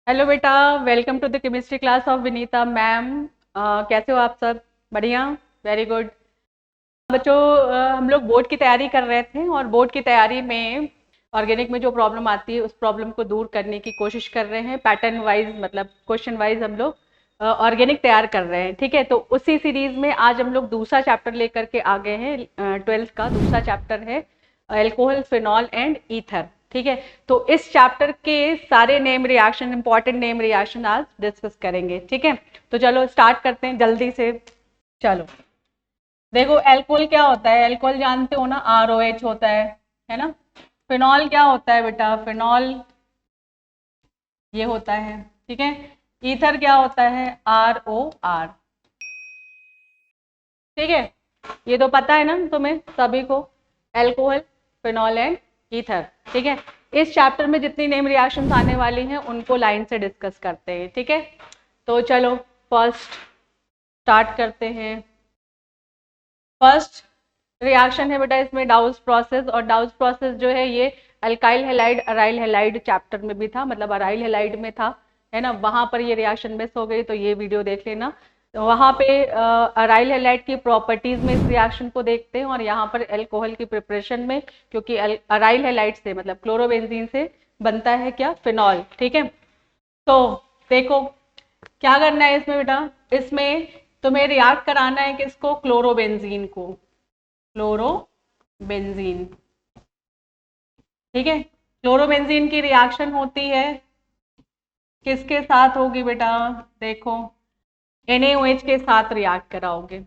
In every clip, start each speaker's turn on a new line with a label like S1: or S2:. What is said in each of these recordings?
S1: Hello बेटा, welcome to the chemistry class of Vinita ma'am. कैसे हो आप सब? बढ़िया, वेरी गुड। बच्चों, हम लोग बोर्ड की तैयारी कर रहे थे और बोर्ड की तैयारी में ऑर्गेनिक में जो प्रॉब्लम आती है उस प्रॉब्लम को दूर करने की कोशिश कर रहे हैं। पैटर्न वाइज मतलब क्वेश्चन वाइज हम लोग ऑर्गेनिक तैयार कर रहे हैं। ठीक है, तो उसी सीरीज में आज हम लोग दूसरा चैप्टर लेकर के आ गए हैं। 12th का दूसरा चैप्टर है एल्कोहल, फिनॉल एंड ईथर। ठीक है, तो इस चैप्टर के सारे name reaction, important name reaction आज डिस्कस करेंगे। ठीक है, तो चलो स्टार्ट करते हैं जल्दी से। चलो देखो, अल्कोहल क्या होता है? अल्कोहल जानते हो ना, ROH होता है ना। फिनॉल क्या होता है बेटा? फिनॉल ये होता है। ठीक है, ईथर क्या होता है? ROR। ठीक है, ये तो पता है ना तुम्हें सभी को, अल्कोहल, फिनॉल एंड ईथर। ठीक है, इस चैप्टर में जितनी नेम रिएक्शंस आने वाली हैं उनको लाइन से डिस्कस करते हैं। ठीक है, तो चलो फर्स्ट स्टार्ट करते हैं। फर्स्ट रिएक्शन है बेटा इसमें डाउस प्रोसेस, और डाउस प्रोसेस जो है ये alkyl halide aryl halide chapter में भी था, मतलब अराइल हेलाइड में था, है ना। वहां पर ये रिएक्शन मिस हो गई तो ये वीडियो देख लेना। तो वहां पे अराइल हेलाइड की प्रॉपर्टीज में इस रिएक्शन को देखते हैं, और यहाँ पर अल्कोहल की प्रिपरेशन में, क्योंकि अराइल हेलाइड से मतलब क्लोरोबेंजीन से बनता है क्या? फिनॉल। ठीक है, तो देखो क्या करना है इसमें बेटा। इसमें तुम्हें रिएक्ट कराना है किसको? क्लोरोबेंजीन को। क्लोरोबेंजीन। ठीक है, क्लोरोबेंजीन की रिएक्शन होती है किसके साथ होगी बेटा? देखो, NaOH के साथ रिएक्ट कराओगे।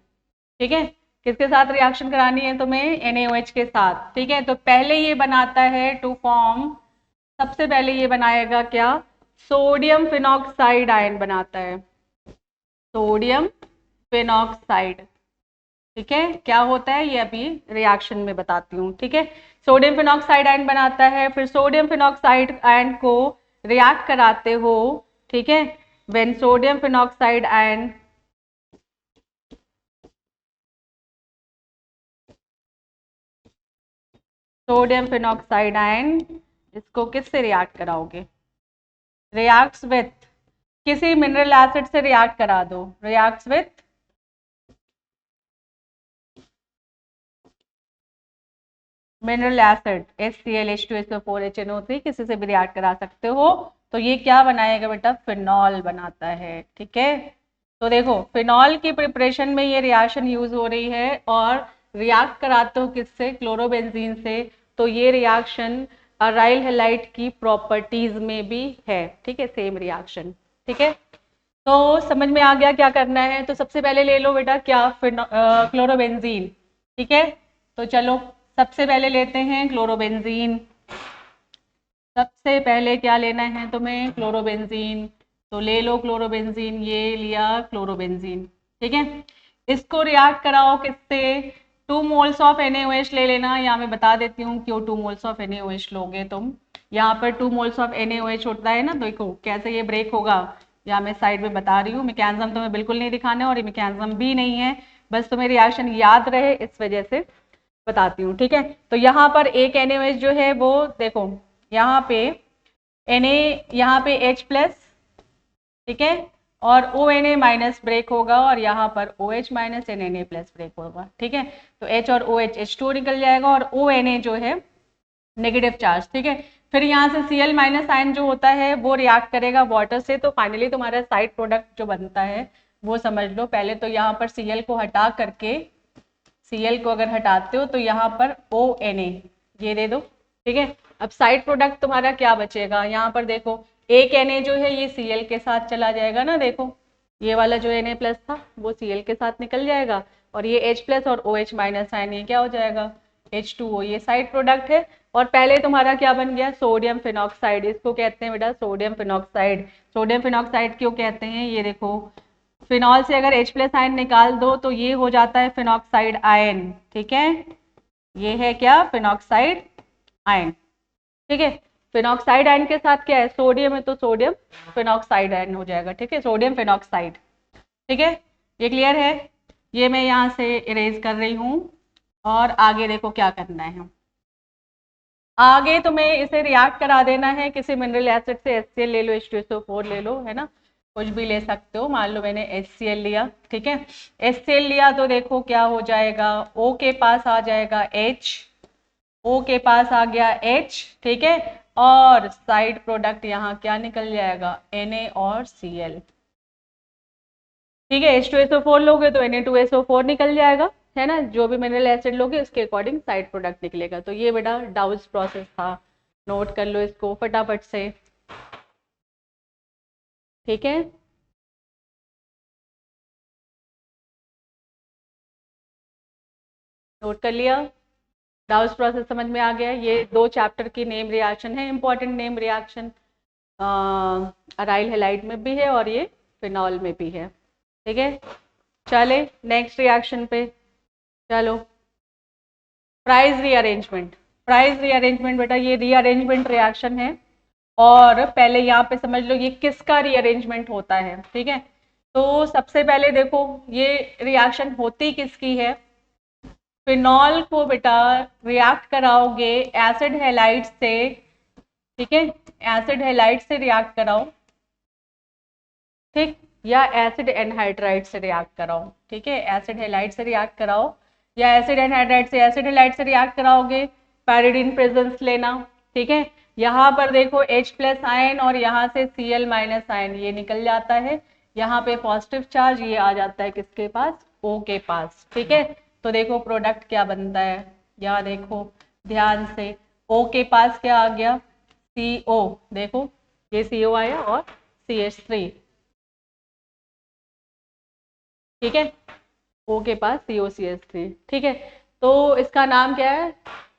S1: ठीक है, किसके साथ रिएक्शन करानी है तुम्हें? NaOH के साथ। ठीक है, तो पहले ये बनाता है टू फॉर्म, सबसे पहले ये बनाएगा क्या? सोडियम फिनॉक्साइड आयन बनाता है। Sodium phenoxide. ठीक है, क्या होता है ये अभी रिएक्शन में बताती हूँ। ठीक है, सोडियम फिनॉक्साइड आयन बनाता है, फिर सोडियम फिनॉक्साइड आयन को रिएक्ट कराते हो। ठीक है, when sodium phenoxide ion sodium phenoxide ion, इसको किससे रिएक्ट कराओगे? रिएक्ट्स विथ किसी मिनरल एसिड से रिएक्ट करा दो। Reacts with mineral acid HCl H2SO4 HNO3, किसी से भी रिएक्ट करा सकते हो। तो ये क्या बनाएगा बेटा? फिनॉल बनाता है। ठीक है, तो देखो फिनॉल की प्रिपरेशन में ये रिएक्शन यूज हो रही है, और रिएक्ट कराते हो किससे? क्लोरोबेंजीन से। तो ये रिएक्शन अराइल हेलाइड की प्रॉपर्टीज में भी है। ठीक है, सेम रिएक्शन। ठीक है, तो समझ में आ गया क्या करना है। तो सबसे पहले ले लो बेटा क्या? क्लोरोबेंजीन। ठीक है, तो चलो सबसे पहले लेते हैं क्लोरोबेंजीन। सबसे पहले क्या लेना है तुम्हें? क्लोरोबेंजीन। तो ले लो क्लोरोबेंजीन, ये लिया क्लोरोबेंजीन। ठीक है, इसको रिएक्ट कराओ किससे? 2 मोल्स ऑफ NaOH ले लेना, या मैं बता देती हूँ क्यों 2 मोल्स ऑफ NaOH लोगे तुम। यहाँ पर 2 मोल्स ऑफ NaOH होता है ना, देखो कैसे ये ब्रेक होगा, या मैं साइड में बता रही हूँ। मैकेनिज्म तुम्हें बिल्कुल नहीं दिखाना है, और ये मैकेनिज्म भी नहीं है, बस तुम्हें रिएक्शन याद रहे इस वजह से बताती हूँ। ठीक है, तो यहाँ पर एक NaOH जो है वो देखो, यहाँ पे Na, यहाँ पे H+, ठीक है, और ONA माइनस ब्रेक होगा, और यहाँ पर OH minus Na plus break होगा। ठीक है, तो H और OH H2 निकल जाएगा, और ONA जो है नेगेटिव चार्ज। ठीक है, फिर यहाँ से Cl माइनस आयन जो होता है वो रिएक्ट करेगा वाटर से, तो फाइनली तुम्हारा साइड प्रोडक्ट जो बनता है वो समझ लो। पहले तो यहाँ पर Cl को हटा करके, Cl को अगर हटाते हो तो यहाँ पर ONA ये दे दो। ठीक है, अब साइड प्रोडक्ट तुम्हारा क्या बचेगा? यहाँ पर देखो, एक Na जो है ये Cl के साथ चला जाएगा ना, देखो ये वाला जो Na प्लस था वो Cl के साथ निकल जाएगा, और ये H प्लस और OH माइनस आयन ये क्या हो जाएगा? H2O, ये साइड प्रोडक्ट है। और पहले तुम्हारा क्या बन गया? सोडियम फिनॉक्साइड, इसको कहते हैं बेटा सोडियम फिनॉक्साइड। सोडियम फिनॉक्साइड क्यों कहते हैं? ये देखो, फिनॉल से अगर H+ आयन निकाल दो तो ये हो जाता है फिनॉक्साइड आयन। ठीक है, ये है क्या? Phenoxide ion. ठीक है, फिनॉक्साइड आयन के साथ क्या है? सोडियम है, तो सोडियम फिनॉक्साइड आयन हो जाएगा। ठीक है, सोडियम फिनॉक्साइड। ठीक है, ये क्लियर है? ये मैं यहाँ से इरेज कर रही हूँ, और आगे देखो क्या करना है। आगे तुम्हें इसे रिएक्ट करा देना है किसी मिनरल एसिड से, HCl ले लो, H2SO4 ले लो, है ना, कुछ भी ले सकते हो। मान लो मैंने HCl लिया, ठीक है, HCl लिया तो देखो क्या हो जाएगा, O के पास आ जाएगा H, O के पास आ गया H, ठीक है, और साइड प्रोडक्ट यहाँ क्या निकल जाएगा, Na और Cl, ठीक है। H2SO4 लोगे तो Na2SO4 निकल जाएगा, है ना, जो भी मिनरल एसिड लोगे उसके अकॉर्डिंग साइड प्रोडक्ट निकलेगा। तो ये बेटा डाउस प्रोसेस था, नोट कर लो इसको फटाफट से, ठीक है। नोट कर लिया, डाउस प्रोसेस समझ में आ गया। ये 2 चैप्टर की नेम रिएक्शन है, important name reaction, aryl halide में भी है और ये फिनॉल में भी है, ठीक है। चले नेक्स्ट रिएक्शन पे, चलो प्राइस रीअरेंजमेंट। प्राइस रीअरेंजमेंट बेटा ये रीअरेंजमेंट रिएक्शन है, और पहले यहाँ पे समझ लो ये किसका रीअरेंजमेंट होता है, ठीक है। तो सबसे पहले देखो ये रिएक्शन होती किसकी है, फिनॉल को बेटा रिएक्ट कराओगे एसिड हैलाइड से, ठीक है, एसिड हैलाइड से रिएक्ट कराओ, ठीक, या एसिड एनहाइड्राइड से रिएक्ट कराओ, ठीक है, एसिड हैलाइड से रिएक्ट कराओ या एसिड एनहाइड्राइड से, एसिड हैलाइड से रिएक्ट कराओगे पैरिडीन प्रेजेंस लेना, ठीक है। यहाँ पर देखो H प्लस आयन और यहाँ से Cl माइनस आयन ये निकल जाता है, यहाँ पे पॉजिटिव चार्ज ये आ जाता है किसके पास, O के पास, ठीक है। तो देखो प्रोडक्ट क्या बनता है, यहाँ देखो ध्यान से, O के पास क्या आ गया, CO, देखो ये CO आया और CH3, ठीक है, O के पास COCH3, ठीक है। तो इसका नाम क्या है,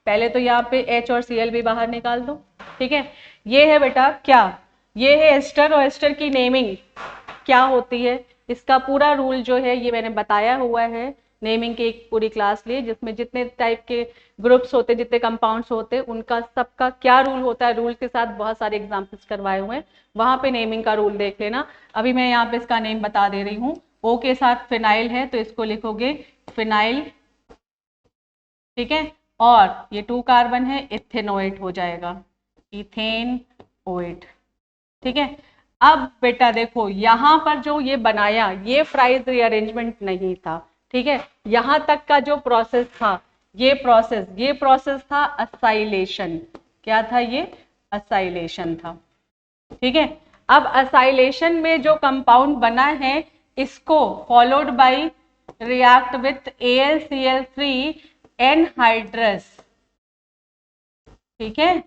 S1: पहले तो यहाँ पे H और Cl भी बाहर निकाल दो, ठीक है। ये है बेटा क्या, ये है एस्टर, और एस्टर की नेमिंग क्या होती है, इसका पूरा रूल जो है ये मैंने बताया हुआ है, नेमिंग की एक पूरी क्लास ली जिसमें जितने टाइप के ग्रुप्स होते, जितने कंपाउंड्स होते, उनका सबका क्या रूल होता है, रूल के साथ बहुत सारे एग्जाम्पल्स करवाए हुए हैं, वहां पे नेमिंग का रूल देख लेना। अभी मैं यहाँ पे इसका नेम बता दे रही हूँ। O के साथ फिनाइल है तो इसको लिखोगे फिनाइल, ठीक है, और ये 2 कार्बन है, इथेनोएट हो जाएगा, इथेन ओएट, ठीक है। अब बेटा देखो यहाँ पर जो ये बनाया ये प्राइस रीअरेंजमेंट नहीं था, ठीक है, यहाँ तक का जो प्रोसेस था ये प्रोसेस था असाइलेशन, क्या था ये, असाइलेशन था, ठीक है। अब असाइलेशन में जो कंपाउंड बना है इसको followed by react with AlCl3 anhydrous, ठीक है,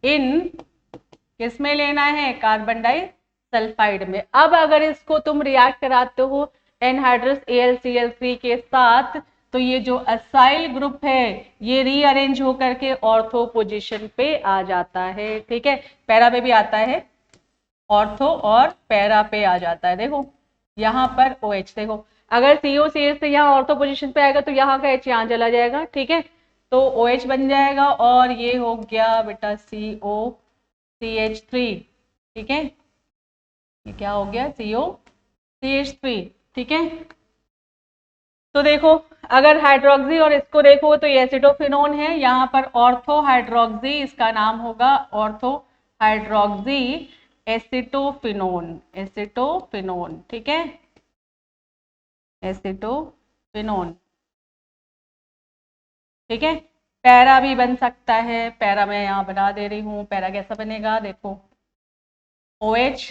S1: इन किसमें लेना है, कार्बन डाइसल्फाइड में। अब अगर इसको तुम रिएक्ट कराते हो एनहाइड्रस AlCl3 के साथ तो ये जो असाइल ग्रुप है ये रीअरेंज होकर के ऑर्थो पोजीशन पे आ जाता है, ठीक है, पैरा पे भी आता है, ऑर्थो और पैरा पे आ जाता है। देखो यहाँ पर OH, देखो अगर COCH से यहाँ ऑर्थो पोजीशन पे आएगा तो यहाँ का H यहाँ चला जाएगा, ठीक है, तो OH बन जाएगा और ये हो गया बेटा COCH3, ठीक है, ये क्या हो गया COCH3, ठीक है। तो देखो अगर हाइड्रोक्सी और इसको देखो तो ये एसिटोफिनोन है, यहाँ पर ऑर्थो हाइड्रोक्सी इसका नाम होगा, ऑर्थो हाइड्रोक्सी एसिटोफिनोन, एसिटोफिनोन, ठीक है, एसिटोफिनोन, ठीक है। पैरा भी बन सकता है, पैरा मैं यहाँ बना दे रही हूँ, पैरा कैसा बनेगा देखो, OH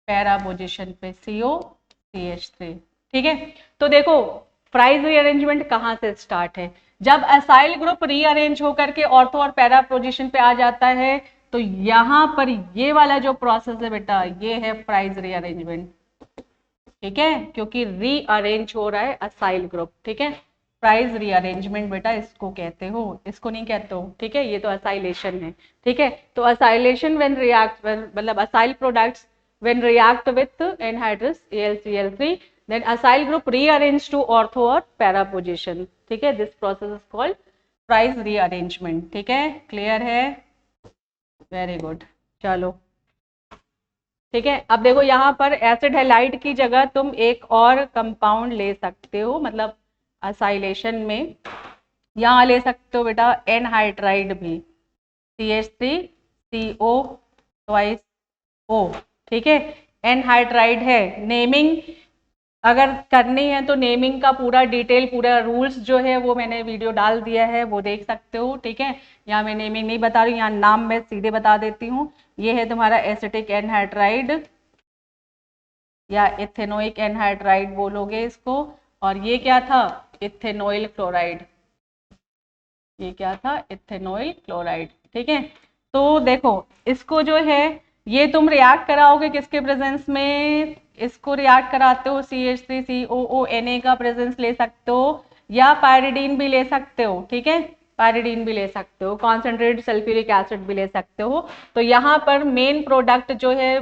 S1: पैरा पोजीशन पे COCH3, ठीक है। तो देखो प्राइस रीअरेंजमेंट कहाँ से स्टार्ट है, जब असाइल ग्रुप रीअरेंज होकर के ऑर्थो और पैरा पोजीशन पे आ जाता है तो यहाँ पर ये वाला जो प्रोसेस है बेटा ये है प्राइस रीअरेंजमेंट, ठीक है, क्योंकि रीअरेंज हो रहा है असाइल ग्रुप, ठीक है। प्राइस रीअरेंजमेंट बेटा इसको कहते हो, इसको नहीं कहते हो, ठीक है, ये तो असाइलेशन है, ठीक है। तो असाइलेशन व्हेन रिएक्ट, मतलब acyl products when react with anhydrous AlCl3 then acyl group rearrange to ortho और para position, ठीक है, this process is called price rearrangement, ठीक है, क्लियर है, वेरी गुड, चलो ठीक है। अब देखो यहाँ पर एसिड हैलाइड की जगह तुम एक और कंपाउंड ले सकते हो, मतलब असाइलेशन में यहाँ ले सकते हो बेटा एनहाइड्राइड भी, CH3CO ट्वाइस O, ठीक है। एनहाइड्राइड है। नेमिंग अगर करनी है तो नेमिंग का पूरा डिटेल, पूरा रूल्स जो है वो मैंने वीडियो डाल दिया है, वो देख सकते हो, ठीक है। यहाँ मैं नेमिंग नहीं बता रही हूँ, यहाँ नाम मैं सीधे बता देती हूँ। ये है तुम्हारा एसिटिक एनहाइड्राइड या इथेनोइक एनहाइड्राइड बोलोगे इसको। और ये क्या था? Ethanoyl chloride. ये क्या था? इथेनॉइल क्लोराइड, ठीक है। तो देखो इसको जो है ये तुम रिएक्ट कराओगे किसके प्रेजेंस में? इसको रिएक्ट कराते हो CH3COO का प्रेजेंस ले सकते हो, या पायरिडीन भी ले सकते हो, ठीक है। पायरिडीन भी ले सकते हो, कॉन्सेंट्रेटेड सल्फ्यूरिक एसिड भी ले सकते हो। तो यहाँ पर मेन प्रोडक्ट जो है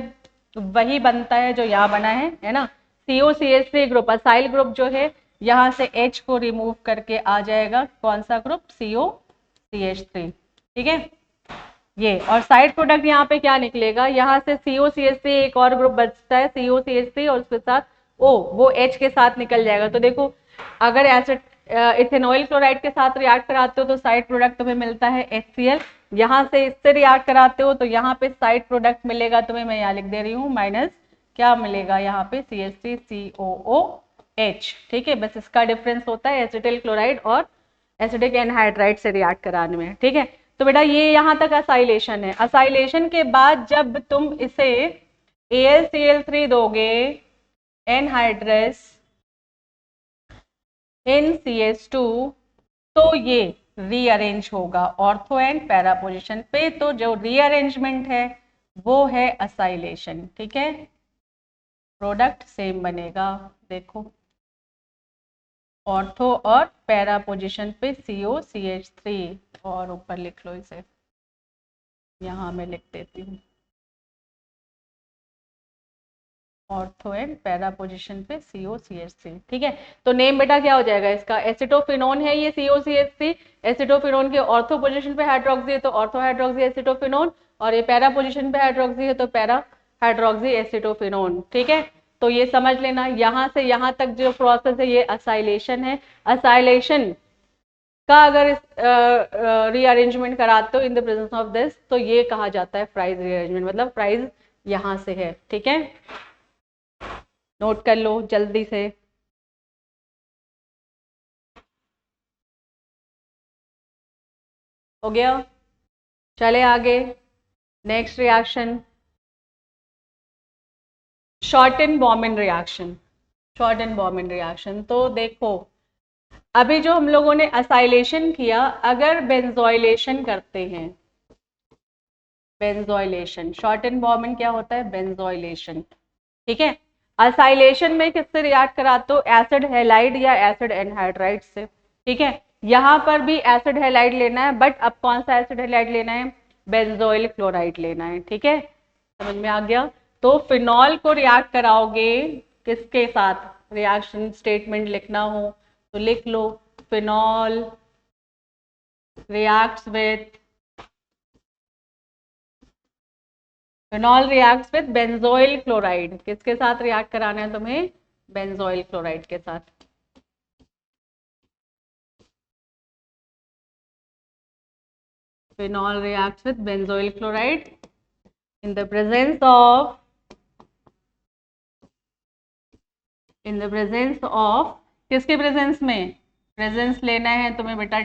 S1: वही बनता है जो यहाँ बना है ना। COCH3 ग्रुप, असाइल ग्रुप जो है यहाँ से H को रिमूव करके आ जाएगा कौन सा ग्रुप? COCH3, ठीक है। ये और साइड प्रोडक्ट यहाँ पे क्या निकलेगा? यहाँ से COCH3 एक और ग्रुप बचता है COCH3 और उसके साथ O, वो H के साथ निकल जाएगा। तो देखो अगर एसिड इथेनॉइल क्लोराइड के साथ रिएक्ट कराते हो तो साइड प्रोडक्ट तुम्हें मिलता है HCl। यहाँ से इससे रिएक्ट कराते हो तो यहाँ पे साइड प्रोडक्ट मिलेगा तुम्हें, मैं यहाँ लिख दे रही हूँ माइनस, क्या मिलेगा यहाँ पे? CH3COOH, ठीक है। बस इसका डिफरेंस होता है एसिटिल क्लोराइड और एसिडिक एनहाइड्राइड से रिएक्ट कराने में, ठीक है। तो बेटा ये यहाँ तक असाइलेशन है। असाइलेशन के बाद जब तुम इसे AlCl3 दोगे एनहाइड्रस NCH2 तो ये रीअरेंज होगा ऑर्थो एंड पैरा पोजिशन पे। तो जो रीअरेंजमेंट है वो है असाइलेशन, ठीक है। प्रोडक्ट सेम बनेगा, देखो ऑर्थो और पैरा पोजिशन पे COCH3, और ऊपर लिख लो इसे, यहाँ मैं लिख देती हूँ ऑर्थो एंड पैरा पोजिशन पे COCH3, ठीक है। तो नेम बेटा क्या हो जाएगा इसका? एसिटोफिनोन है ये COCH3। एसिटोफिनोन के ऑर्थो पोजिशन पे हाइड्रोक्सी है तो ऑर्थो हाइड्रोक्सी एसिटोफिनोन, और ये पैरा पोजिशन पे हाइड्रोक्सी है तो पैरा हाइड्रोक्सी एसिटोफिनोन, ठीक है। तो ये समझ लेना, यहाँ से यहाँ तक जो प्रोसेस है ये असाइलेशन है। असाइलेशन का अगर रीअरेंजमेंट कराते हो इन द प्रेजेंस ऑफ दिस तो ये कहा जाता है फ्राइज रीअरेंजमेंट, मतलब फ्राइज यहाँ से है, ठीक है। नोट कर लो जल्दी से। हो गया? चले आगे। Next reaction Schotten Baumann reaction. Schotten Baumann reaction तो देखो अभी जो हम लोगों ने असाइलेशन किया, अगर बेंजोइलेशन करते हैं, बेंजोइलेशन, शॉर्टन-बॉर्मन क्या होता है? बेंजोइलेशन, ठीक है। असाइलेशन में किससे रिएक्ट कराते हो? एसिड हैलाइड या एसिड एनहाइड्राइड से, ठीक है। यहाँ पर भी एसिड हैलाइड लेना है, बट अब कौन सा एसिड हैलाइड लेना है? बेंजोइल क्लोराइड लेना है, ठीक है। समझ में आ गया? तो फिनॉल को रिएक्ट कराओगे किसके साथ? रिएक्शन स्टेटमेंट लिखना हो तो लिख लो, phenol reacts with benzoyl chloride. किसके साथ रिएक्ट कराना है तुम्हें? बेंजोइल क्लोराइड के साथ। Phenol reacts with benzoyl chloride in the presence of किसके प्रेजेंस में? प्रेजेंस लेना है तुम्हें बेटा,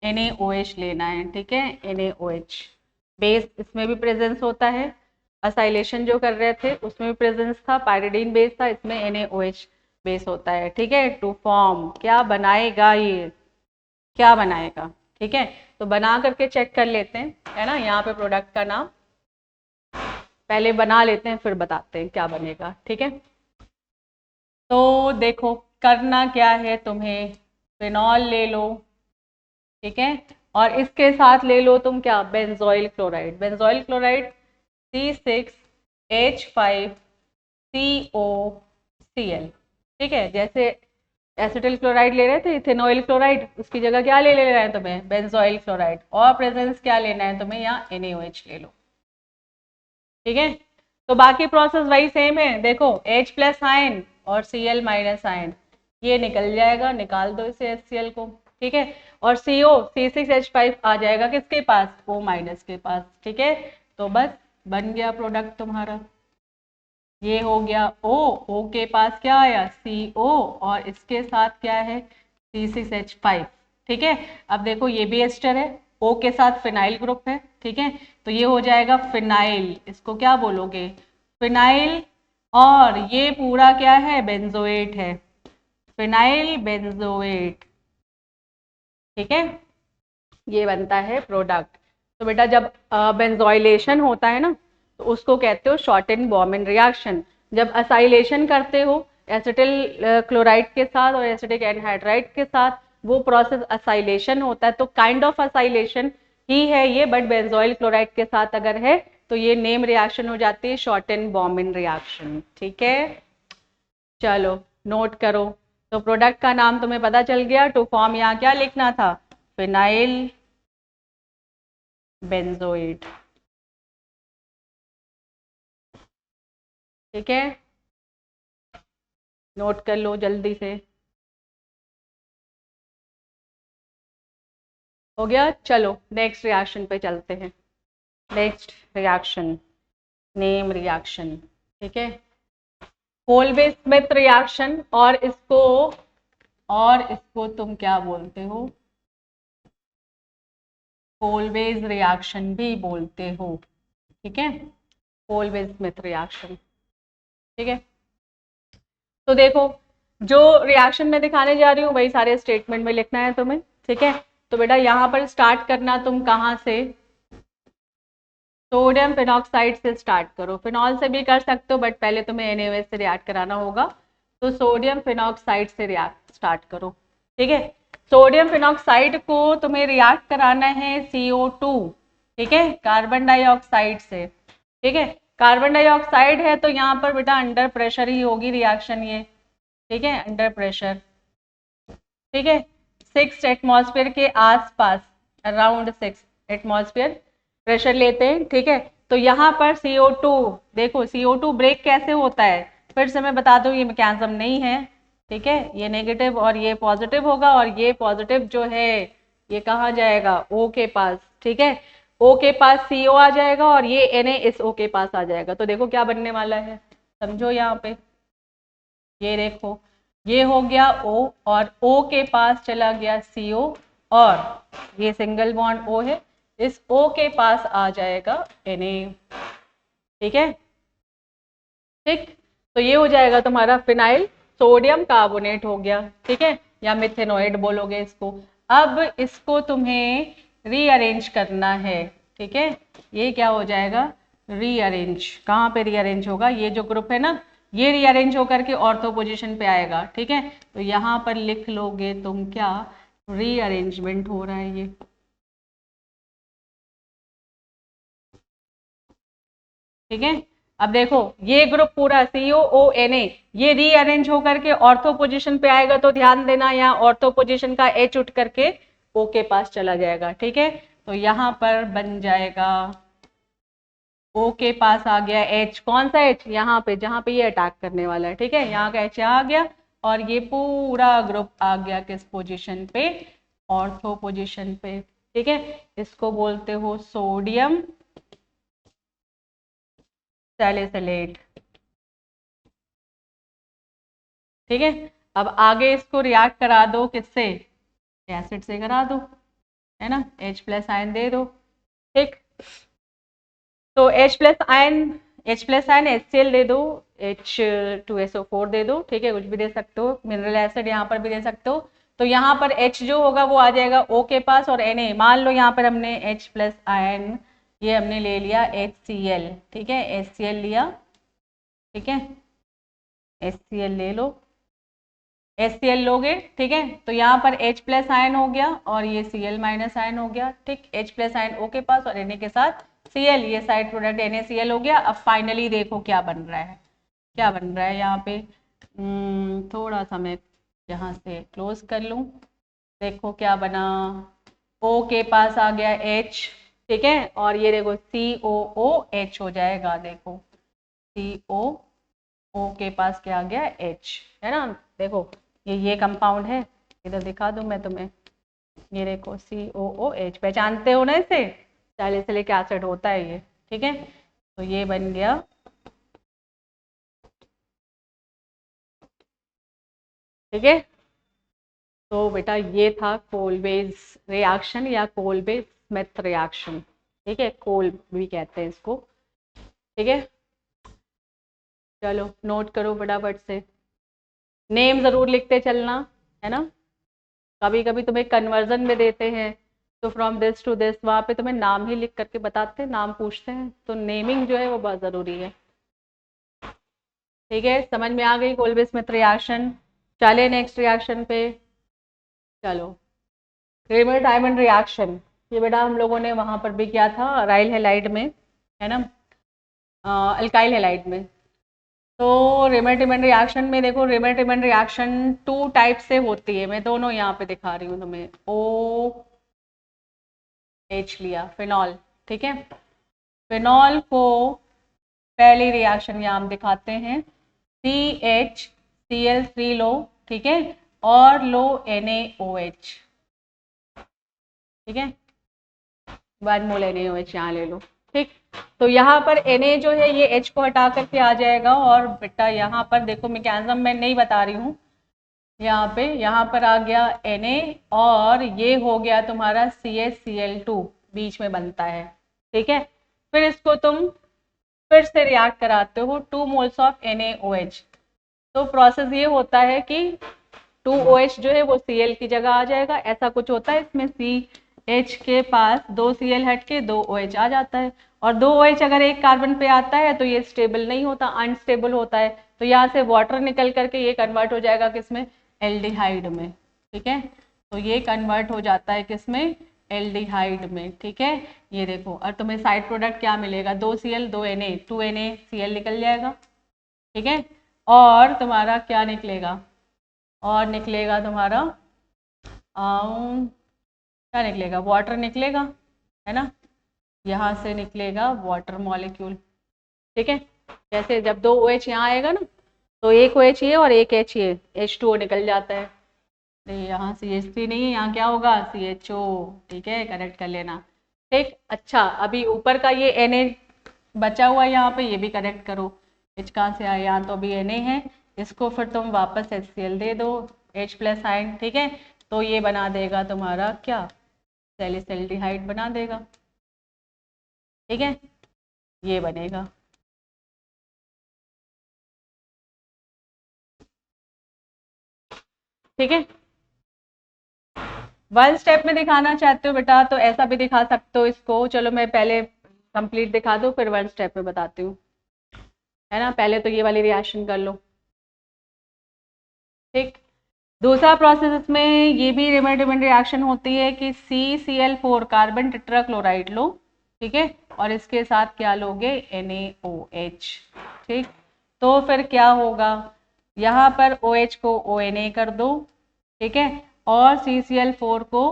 S1: NaOH लेना है, ठीक है। NaOH बेस, इसमें भी प्रेजेंस होता है। असाइलेशन जो कर रहे थे उसमें भी प्रेजेंस था, पायरिडीन बेस था, इसमें NaOH बेस होता है, ठीक है। टू फॉर्म क्या बनाएगा? ये क्या बनाएगा? ठीक है, तो बना करके चेक कर लेते हैं, है ना। यहाँ पे प्रोडक्ट का नाम पहले बना लेते हैं फिर बताते हैं क्या बनेगा, ठीक है। तो देखो करना क्या है तुम्हें, फिनॉल ले लो, ठीक है, और इसके साथ ले लो तुम क्या? Benzoyl chloride. Benzoyl chloride C6H5COCl, ठीक है। जैसे एसिटिल क्लोराइड ले रहे थे इथेनॉइल क्लोराइड, उसकी जगह क्या ले रहे हैं तुम्हें? बेंजोइल क्लोराइड, और प्रेजेंस क्या लेना है तुम्हें? यहाँ NaOH ले लो, ठीक है। तो बाकी प्रोसेस वही सेम है, देखो H+ आयन और Cl- आयन ये निकल जाएगा, निकाल दो इसे HCl को, ठीक है। और CO C6H5 आ जाएगा किसके पास, O माइनस के पास, ठीक है। तो बस बन गया प्रोडक्ट तुम्हारा, ये हो गया O के पास क्या आया CO और इसके साथ क्या है C6H5, ठीक है। अब देखो ये भी एस्टर है, O के साथ फिनाइल ग्रुप है, ठीक है। तो ये हो जाएगा फिनाइल, इसको क्या बोलोगे, फिनाइल। और ये पूरा क्या है, बेंजोएट है, फिनाइल बेंजोएट, ठीक है। ये बनता है प्रोडक्ट। तो बेटा जब बेंजोइलेशन होता है ना, तो उसको कहते हो शॉर्टेन बॉर्मन रिएक्शन। जब असाइलेशन करते हो एसिटिल क्लोराइड के साथ और एसिटिक एनहाइड्राइड के साथ, वो प्रोसेस असाइलेशन होता है, तो काइंड ऑफ असाइलेशन ही है ये, बट बेंजोइल क्लोराइड के साथ अगर है तो ये नेम रिएक्शन हो जाती है शॉर्टेन बॉर्मन रिएक्शन, ठीक है। चलो नोट करो, तो प्रोडक्ट का नाम तुम्हें पता चल गया। टू फॉर्म यहाँ क्या लिखना था, फिनाइल बेंजोइड, ठीक है। नोट कर लो जल्दी से, हो गया। चलो नेक्स्ट रिएक्शन पे चलते हैं। नेक्स्ट रिएक्शन, नेम रिएक्शन, ठीक है। कोल्बे स्मिथ रिएक्शन, और इसको तुम क्या बोलते हो, कोल्बेज रिएक्शन भी बोलते हो, ठीक है। कोल्बे स्मिथ रिएक्शन, ठीक है। तो देखो जो रिएक्शन मैं दिखाने जा रही हूँ वही सारे स्टेटमेंट में लिखना है तुम्हें, ठीक है। तो बेटा यहाँ पर स्टार्ट करना तुम कहाँ से, सोडियम फिनॉक्साइड से स्टार्ट करो, फिनॉल से भी कर सकते हो बट पहले तुम्हें NaOH से रिएक्ट कराना होगा। तो सोडियम फिनॉक्साइड से रिएक्ट स्टार्ट करो, ठीक है। सोडियम फिनॉक्साइड को तुम्हें रिएक्ट कराना है CO2, ठीक है, कार्बन डाइऑक्साइड से, ठीक है। कार्बन डाइऑक्साइड है तो यहाँ पर बेटा अंडर प्रेशर ही होगी रिएक्शन ये, ठीक है, अंडर प्रेशर, ठीक है। 6 एटमॉस्फेयर के आसपास, अराउंड 6 एटमॉस्फेयर प्रेशर लेते हैं, ठीक है। तो यहाँ पर CO2, देखो CO2 ब्रेक कैसे होता है, फिर से मैं बता दूं, ये मैकेनिज्म नहीं है, ठीक है। ये नेगेटिव और ये पॉजिटिव होगा, और ये पॉजिटिव जो है ये कहाँ जाएगा, O के पास, ठीक है। O के पास CO आ जाएगा और ये Na इस O के पास आ जाएगा। तो देखो क्या बनने वाला है, समझो यहाँ पे, ये देखो ये हो गया O और O के पास चला गया CO, और ये सिंगल बॉन्ड O है, इस O के पास आ जाएगा Na, ठीक है, ठीक। तो ये हो जाएगा तुम्हारा फिनाइल सोडियम कार्बोनेट हो गया, ठीक है, या मिथेनोइड बोलोगे इसको। अब इसको तुम्हें रीअरेंज करना है, ठीक है। ये क्या हो जाएगा, रीअरेंज, कहाँ पे रीअरेंज होगा, ये जो ग्रुप है ना ये रीअरेंज होकर के ऑर्थो पोजीशन पे आएगा, ठीक है। तो यहाँ पर लिख लोगे तुम क्या, रीअरेंजमेंट हो रहा है ये, ठीक है। अब देखो ये ग्रुप पूरा COONA ये रीअरेंज होकर के ऑर्थो पोजीशन पे आएगा, तो ध्यान देना यहाँ ऑर्थो पोजीशन का H उठ करके O के पास चला जाएगा, ठीक है। तो यहाँ पर बन जाएगा O के पास आ गया H, कौन सा H, यहाँ पे जहाँ पे ये अटैक करने वाला है, ठीक है, यहाँ का H आ गया, और ये पूरा ग्रुप आ गया किस पोजीशन पे, ऑर्थो पोजीशन पे, ठीक है। इसको बोलते हो सोडियम सैलिसिलेट, ठीक है। अब आगे इसको रिएक्ट करा दो किससे, एसिड से करा दो, है ना, H प्लस आयन दे दो, ठीक। तो H प्लस आयन HCl दे दो, H2SO4 दे दो, ठीक है, कुछ भी दे सकते हो, मिनरल एसिड यहाँ पर भी दे सकते हो। तो यहाँ पर H जो होगा वो आ जाएगा O के पास, और Na मान लो यहाँ पर हमने H प्लस आयन ये हमने ले लिया HCl, ठीक है, HCl लिया, ठीक है, HCl ले लो, HCl लोगे, ठीक है। तो यहाँ पर H प्लस आयन हो गया और ये Cl माइनस आयन हो गया, ठीक। H प्लस आयन O के पास और Na के साथ Cl, ये साइड प्रोडक्ट NaCl हो गया। अब फाइनली देखो क्या बन रहा है, क्या बन रहा है यहाँ पे, थोड़ा सा मैं यहाँ से क्लोज कर लूँ, देखो क्या बना, O के पास आ गया H, ठीक है, और ये देखो COOH हो जाएगा, देखो COO के पास क्या आ गया H, है ना। देखो ये कंपाउंड है, इधर दिखा दूं मैं तुम्हें, ये देखो COOH, पहचानते हो ना इसे, सैलिसिलिक एसिड होता है ये, ठीक है। तो ये बन गया, ठीक है। तो बेटा ये था कोलबेज रिएक्शन या कोलबेज स्मिथ रिएक्शन, ठीक है, कोल भी कहते हैं इसको, ठीक है। चलो नोट करो फटाफट से, नेम जरूर लिखते चलना, है ना। कभी कभी तुम्हें कन्वर्जन में देते हैं तो फ्रॉम दिस टू दिस, वहां पे तुम्हें नाम ही लिख करके बताते हैं, नाम पूछते हैं, तो नेमिंग जो है वो बहुत जरूरी है, ठीक है। समझ में आ गई कोलबे स्मिथ रिएक्शन। चले नेक्स्ट रिएक्शन पे, चलो क्रेमर डायमंड रिएक्शन। ये बेटा हम लोगों ने वहां पर भी किया था, राइल हेलाइड में, है ना, अल्काइल हेलाइड में। तो रेमर डायमंड रिएक्शन में देखो, रेमर डायमंड रिएक्शन 2 टाइप से होती है, मैं दोनों यहाँ पे दिखा रही हूँ तुम्हें। OH लिया, फिनॉल, ठीक है। फिनॉल को पहली रिएक्शन यहाँ हम दिखाते हैं, CHCl3 लो, ठीक है, और लो NaOH, ठीक है, 1 मोल NaOH यहाँ ले लो, ठीक। तो यहाँ पर Na जो है ये H को हटा करके आ जाएगा, और बेटा यहाँ पर देखो मैकेनिज्म मैं नहीं बता रही हूँ, यहाँ पर आ गया Na, और ये हो गया तुम्हारा CHCl2 बीच में बनता है, ठीक है। फिर इसको तुम फिर से रिएक्ट कराते हो 2 मोल्स ऑफ NaOH। तो प्रोसेस ये होता है कि 2OH जो है वो Cl की जगह आ जाएगा, ऐसा कुछ होता है इसमें, CH के पास 2 Cl हट के 2 OH आ जाता है, और 2 OH अगर एक कार्बन पे आता है तो ये स्टेबल नहीं होता, अनस्टेबल होता है, तो यहाँ से वाटर निकल करके ये कन्वर्ट हो जाएगा किसमें, एल्डिहाइड में, ठीक है। तो ये कन्वर्ट हो जाता है किसमें, एल्डिहाइड में, ठीक है। ये देखो, और तुम्हें साइड प्रोडक्ट क्या मिलेगा, 2 Cl 2 Na, 2 NaCl निकल जाएगा, ठीक है। और तुम्हारा क्या निकलेगा, और निकलेगा तुम्हारा क्या निकलेगा, वाटर निकलेगा, है ना, यहाँ से निकलेगा वाटर मॉलिक्यूल, ठीक है। जैसे जब 2 OH यहाँ आएगा ना, तो एक OH ये और एक H ये, H2O निकल जाता है, यहाँ CH3 नहीं है, यहाँ क्या होगा CHO, ठीक है, करेक्ट कर लेना, ठीक। अच्छा अभी ऊपर का ये Na बचा हुआ यहाँ पे, ये भी करेक्ट करो, H कहाँ से आया, यहाँ तो अभी Na है, इसको फिर तुम वापस HCl दे दो, H प्लस आयन, ठीक है। तो ये बना देगा तुम्हारा क्या, सैलिसिल्डिहाइड बना देगा, ठीक है, ये बनेगा, ठीक है। 1 स्टेप में दिखाना चाहते हो बेटा तो ऐसा भी दिखा सकते हो इसको, चलो मैं पहले कंप्लीट दिखा दूँ फिर 1 स्टेप में बताती हूँ, है ना। पहले तो ये वाली रिएक्शन कर लो, ठीक। दूसरा प्रोसेस इसमें ये भी रेमर डायमंड रिएक्शन होती है कि CCl4 कार्बन टेट्राक्लोराइड लो, ठीक है, और इसके साथ क्या लोगे, NaOH, ठीक। तो फिर क्या होगा, यहाँ पर OH को ONA कर दो, ठीक है, और CCl4 को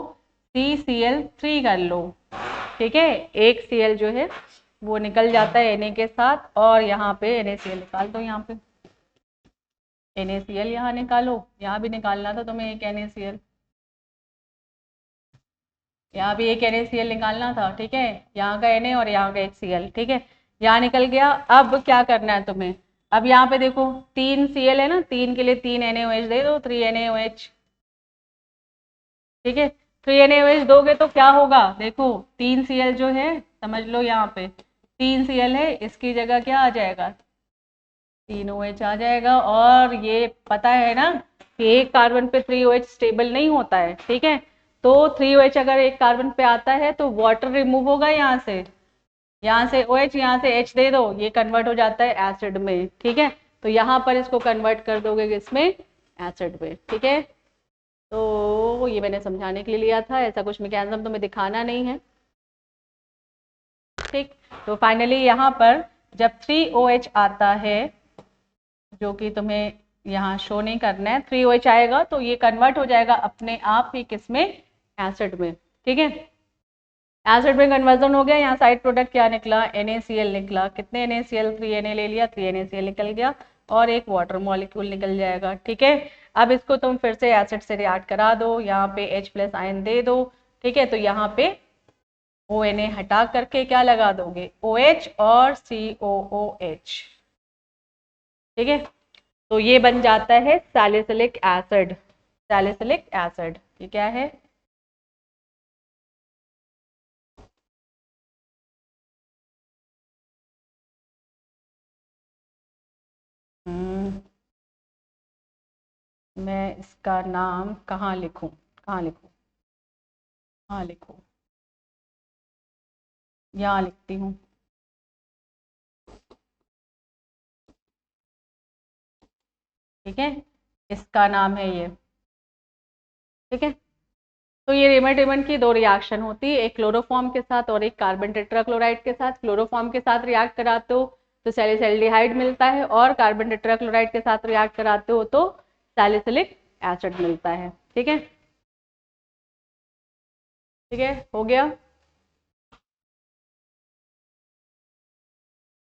S1: CCl3 कर लो, ठीक है। एक Cl जो है वो निकल जाता है Na के साथ, और यहाँ पे NaCl निकाल दो, यहाँ पे NaCl यहाँ निकालो, यहाँ भी निकालना था तुम्हें एक NaCl, यहाँ भी एक NaCl निकालना था, ठीक है, यहाँ का Na और यहाँ का एक Cl, ठीक है, यहाँ निकल गया। अब क्या करना है तुम्हें, अब यहाँ पे देखो 3 Cl है ना, 3 के लिए 3 NaOH दे दो, 3 NaOH, ठीक है। 3 NaOH दोगे तो क्या होगा, देखो 3 Cl जो है, समझ लो यहाँ पे 3 Cl है, इसकी जगह क्या आ जाएगा, 3 OH आ जाएगा। और ये पता है ना कि एक कार्बन पे 3 OH स्टेबल नहीं होता है, ठीक है। तो 3 OH अगर एक कार्बन पे आता है तो वाटर रिमूव होगा यहाँ से OH, यहाँ से H दे दो, ये कन्वर्ट हो जाता है एसिड में, ठीक है। तो यहाँ पर इसको कन्वर्ट कर दोगे किसमें, एसिड में, ठीक है। तो ये मैंने समझाने के लिए लिया था, ऐसा कुछ मैकेनिज्म तुम्हें दिखाना नहीं है, ठीक। तो फाइनली यहाँ पर जब 3 OH आता है, जो कि तुम्हें यहाँ शो नहीं करना है, 3 OH आएगा तो ये कन्वर्ट हो जाएगा अपने आप ही किसमें, एसिड में, ठीक है। एसिड में कन्वर्जन हो गया, यहाँ साइड प्रोडक्ट क्या निकला, NaCl निकला, कितने NaCl, 3 Na ले लिया, 3 NaCl निकल गया, और एक वाटर मॉलिक्यूल निकल जाएगा, ठीक है। अब इसको तुम फिर से एसिड से रिएक्ट करा दो, यहाँ पे H प्लस आयन दे दो, ठीक है। तो यहाँ पे ONA हटा करके क्या लगा दोगे, OH और COOH, ठीक है। तो ये बन जाता है सैलिसिलिक एसिड। सैलिसिलिक एसिड ये क्या है, हम्म, मैं इसका नाम कहाँ लिखूं, कहाँ लिखूं, कहाँ लिखूं, यहाँ लिखती हूँ, ठीक है। इसका नाम है ये, ठीक है। तो ये रेमंड रेमंड की दो रिएक्शन होती है, एक क्लोरोफॉर्म के साथ और एक कार्बन टेट्राक्लोराइड के साथ। क्लोरोफॉर्म के साथ रिएक्ट कराते हो तो सैलिसल्डिहाइड मिलता है, और कार्बन टेट्राक्लोराइड के साथ रिएक्ट कराते हो तो सैलिसिलिक एसिड मिलता है, ठीक है। ठीक है, हो गया।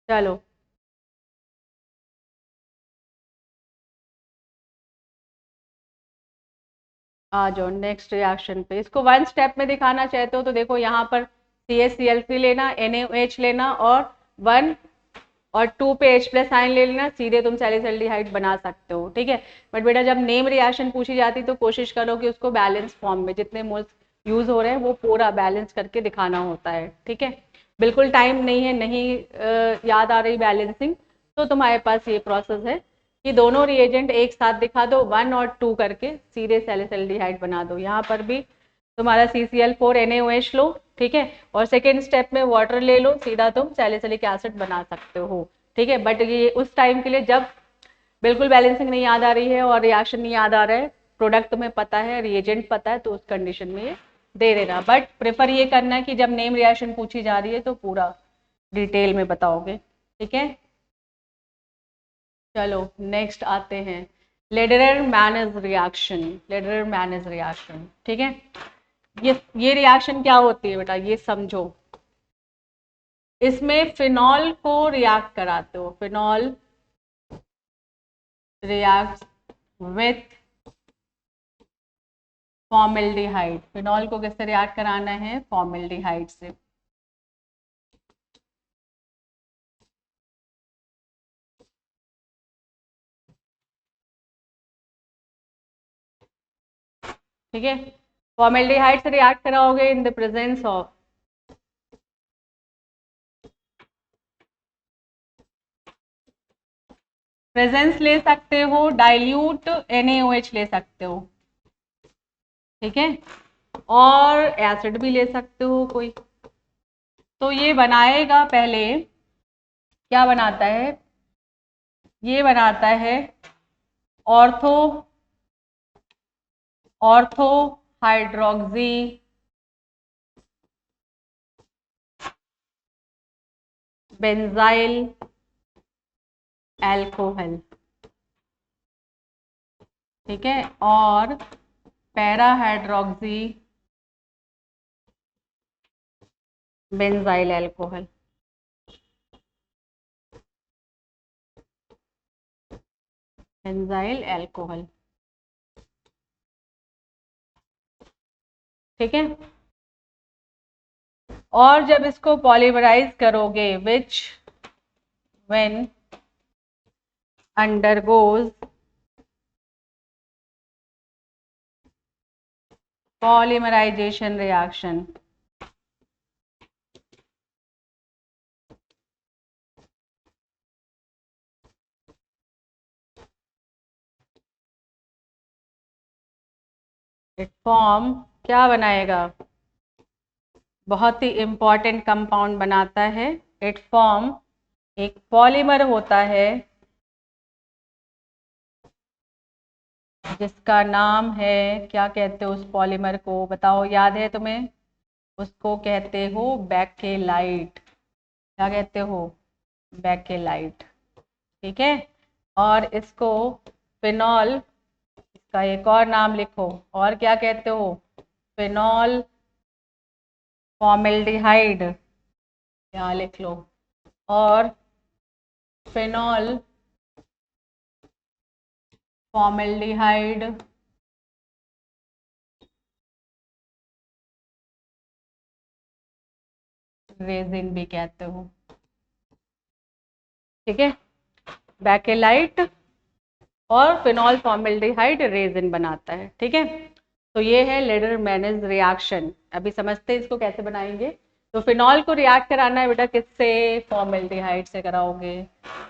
S1: चलो आ जाओ नेक्स्ट रिएक्शन पे। इसको वन स्टेप में दिखाना चाहते हो तो देखो यहाँ पर CaCl3 लेना, NaOH लेना, और 1 और 2 पे H प्लस आयन ले लेना, सीधे तुम सैलिसल्डिहाइड बना सकते हो, ठीक है। बट बेटा जब नेम रिएक्शन पूछी जाती तो कोशिश करो कि उसको बैलेंस फॉर्म में, जितने मोल्स यूज हो रहे हैं वो पूरा बैलेंस करके दिखाना होता है, ठीक है। बिल्कुल टाइम नहीं है, नहीं याद आ रही बैलेंसिंग, तो तुम्हारे पास ये प्रोसेस है कि दोनों रिएजेंट एक साथ दिखा दो, 1 और 2 करके सीधे सैलिसल्डिहाइड बना दो। यहाँ पर भी तुम्हारा CCl4 NaOH लो, ठीक है, और सेकेंड स्टेप में वाटर ले लो, सीधा तुम सैलिसिलिक एसिड बना सकते हो, ठीक है। बट ये उस टाइम के लिए जब बिल्कुल बैलेंसिंग नहीं याद आ रही है और रिएक्शन नहीं याद आ रहा है, प्रोडक्ट तुम्हें पता है, रिएजेंट पता है, तो उस कंडीशन में ये दे देना। बट प्रेफर ये करना है कि जब नेम रिएक्शन पूछी जा रही है तो पूरा डिटेल में बताओगे, ठीक है। चलो नेक्स्ट आते हैं, लेडरर मैनस रिएक्शन। लेडरर मैनस रिएक्शन, ठीक है। ये रिएक्शन क्या होती है बेटा, ये समझो। इसमें फिनॉल को रिएक्ट कराते हो, phenol react with formaldehyde. Phenol को किससे रिएक्ट कराना है, फॉर्मेल्डिहाइड से, ठीक है। फॉर्मेल्डिहाइड से रिएक्ट कराओगे इन द प्रेजेंस ऑफ प्रेजेंस ले सकते हो, डाइल्यूट NaOH ले सकते हो, ठीक है, और एसिड भी ले सकते हो कोई। तो ये बनाएगा पहले, क्या बनाता है, ये बनाता है ortho ortho hydroxy benzyl alcohol, ठीक है, और para hydroxy benzyl alcohol, benzyl alcohol, ठीक है। और जब इसको पॉलीमराइज करोगे, which when undergoes polymerisation reaction, it form क्या बनाएगा, बहुत ही इंपॉर्टेंट कंपाउंड बनाता है। इट फॉर्म एक पॉलीमर होता है जिसका नाम है, क्या कहते हो उस पॉलीमर को, बताओ, याद है तुम्हें, उसको कहते हो बैकेलाइट। क्या कहते हो, बैकेलाइट, ठीक है। और इसको फिनॉल, इसका एक और नाम लिखो, और क्या कहते हो, फिनॉल फॉर्मेल्डिहाइड, यहाँ लिख लो, और फिनॉल फॉर्मेल्डिहाइड रेजिन भी कहते हो, ठीक है। बैकेलाइट और फिनॉल फॉर्मेल्डिहाइड रेजिन बनाता है, ठीक है। तो ये है लेडर मैनेज रिएक्शन। अभी समझते हैं इसको कैसे बनाएंगे। तो फिनॉल को रिएक्ट कराना है बेटा किससे, फॉर्मेल्डिहाइड से कराओगे,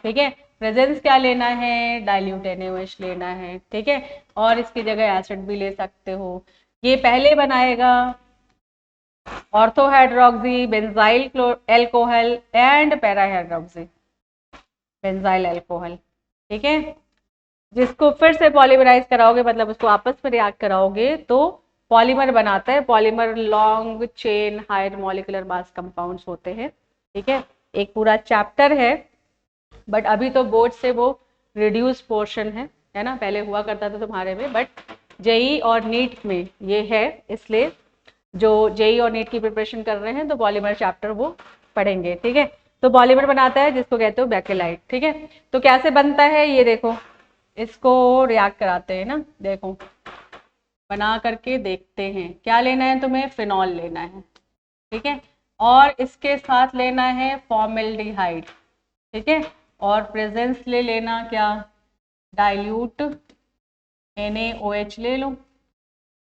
S1: ठीक है। प्रेजेंस क्या लेना है, डाइल्यूट NaOH लेना है, ठीक है। और इसकी जगह एसिड भी ले सकते हो। ये पहले बनाएगा orthohydroxy, benzyl alcohol and parahydroxy, benzyl alcohol, ठीक है। जिसको फिर से पॉलीमराइज कराओगे मतलब उसको आपस में रिएक्ट कराओगे तो पॉलीमर बनाता है। Polymer long chain higher molecular mass compounds होते हैं, ठीक है। एक पूरा चैप्टर है, बट अभी तो बोर्ड से वो रिड्यूस पोर्शन है ना, पहले हुआ करता था तुम्हारे में, बट जेई और नीट में ये है। इसलिए जो जेई और नीट की प्रिपरेशन कर रहे हैं तो पॉलीमर चैप्टर वो पढ़ेंगे, ठीक है। तो पॉलीमर बनाता है जिसको कहते हो बैकेलाइट, ठीक है। तो कैसे बनता है ये देखो, इसको रिएक्ट कराते हैं ना, देखो बना करके देखते हैं। क्या लेना है तुम्हें, फिनॉल लेना है, ठीक है। और इसके साथ लेना है फॉर्मेल्डिहाइड, ठीक है। और प्रेजेंस ले लेना क्या, डाइल्यूट NaOH ले लो,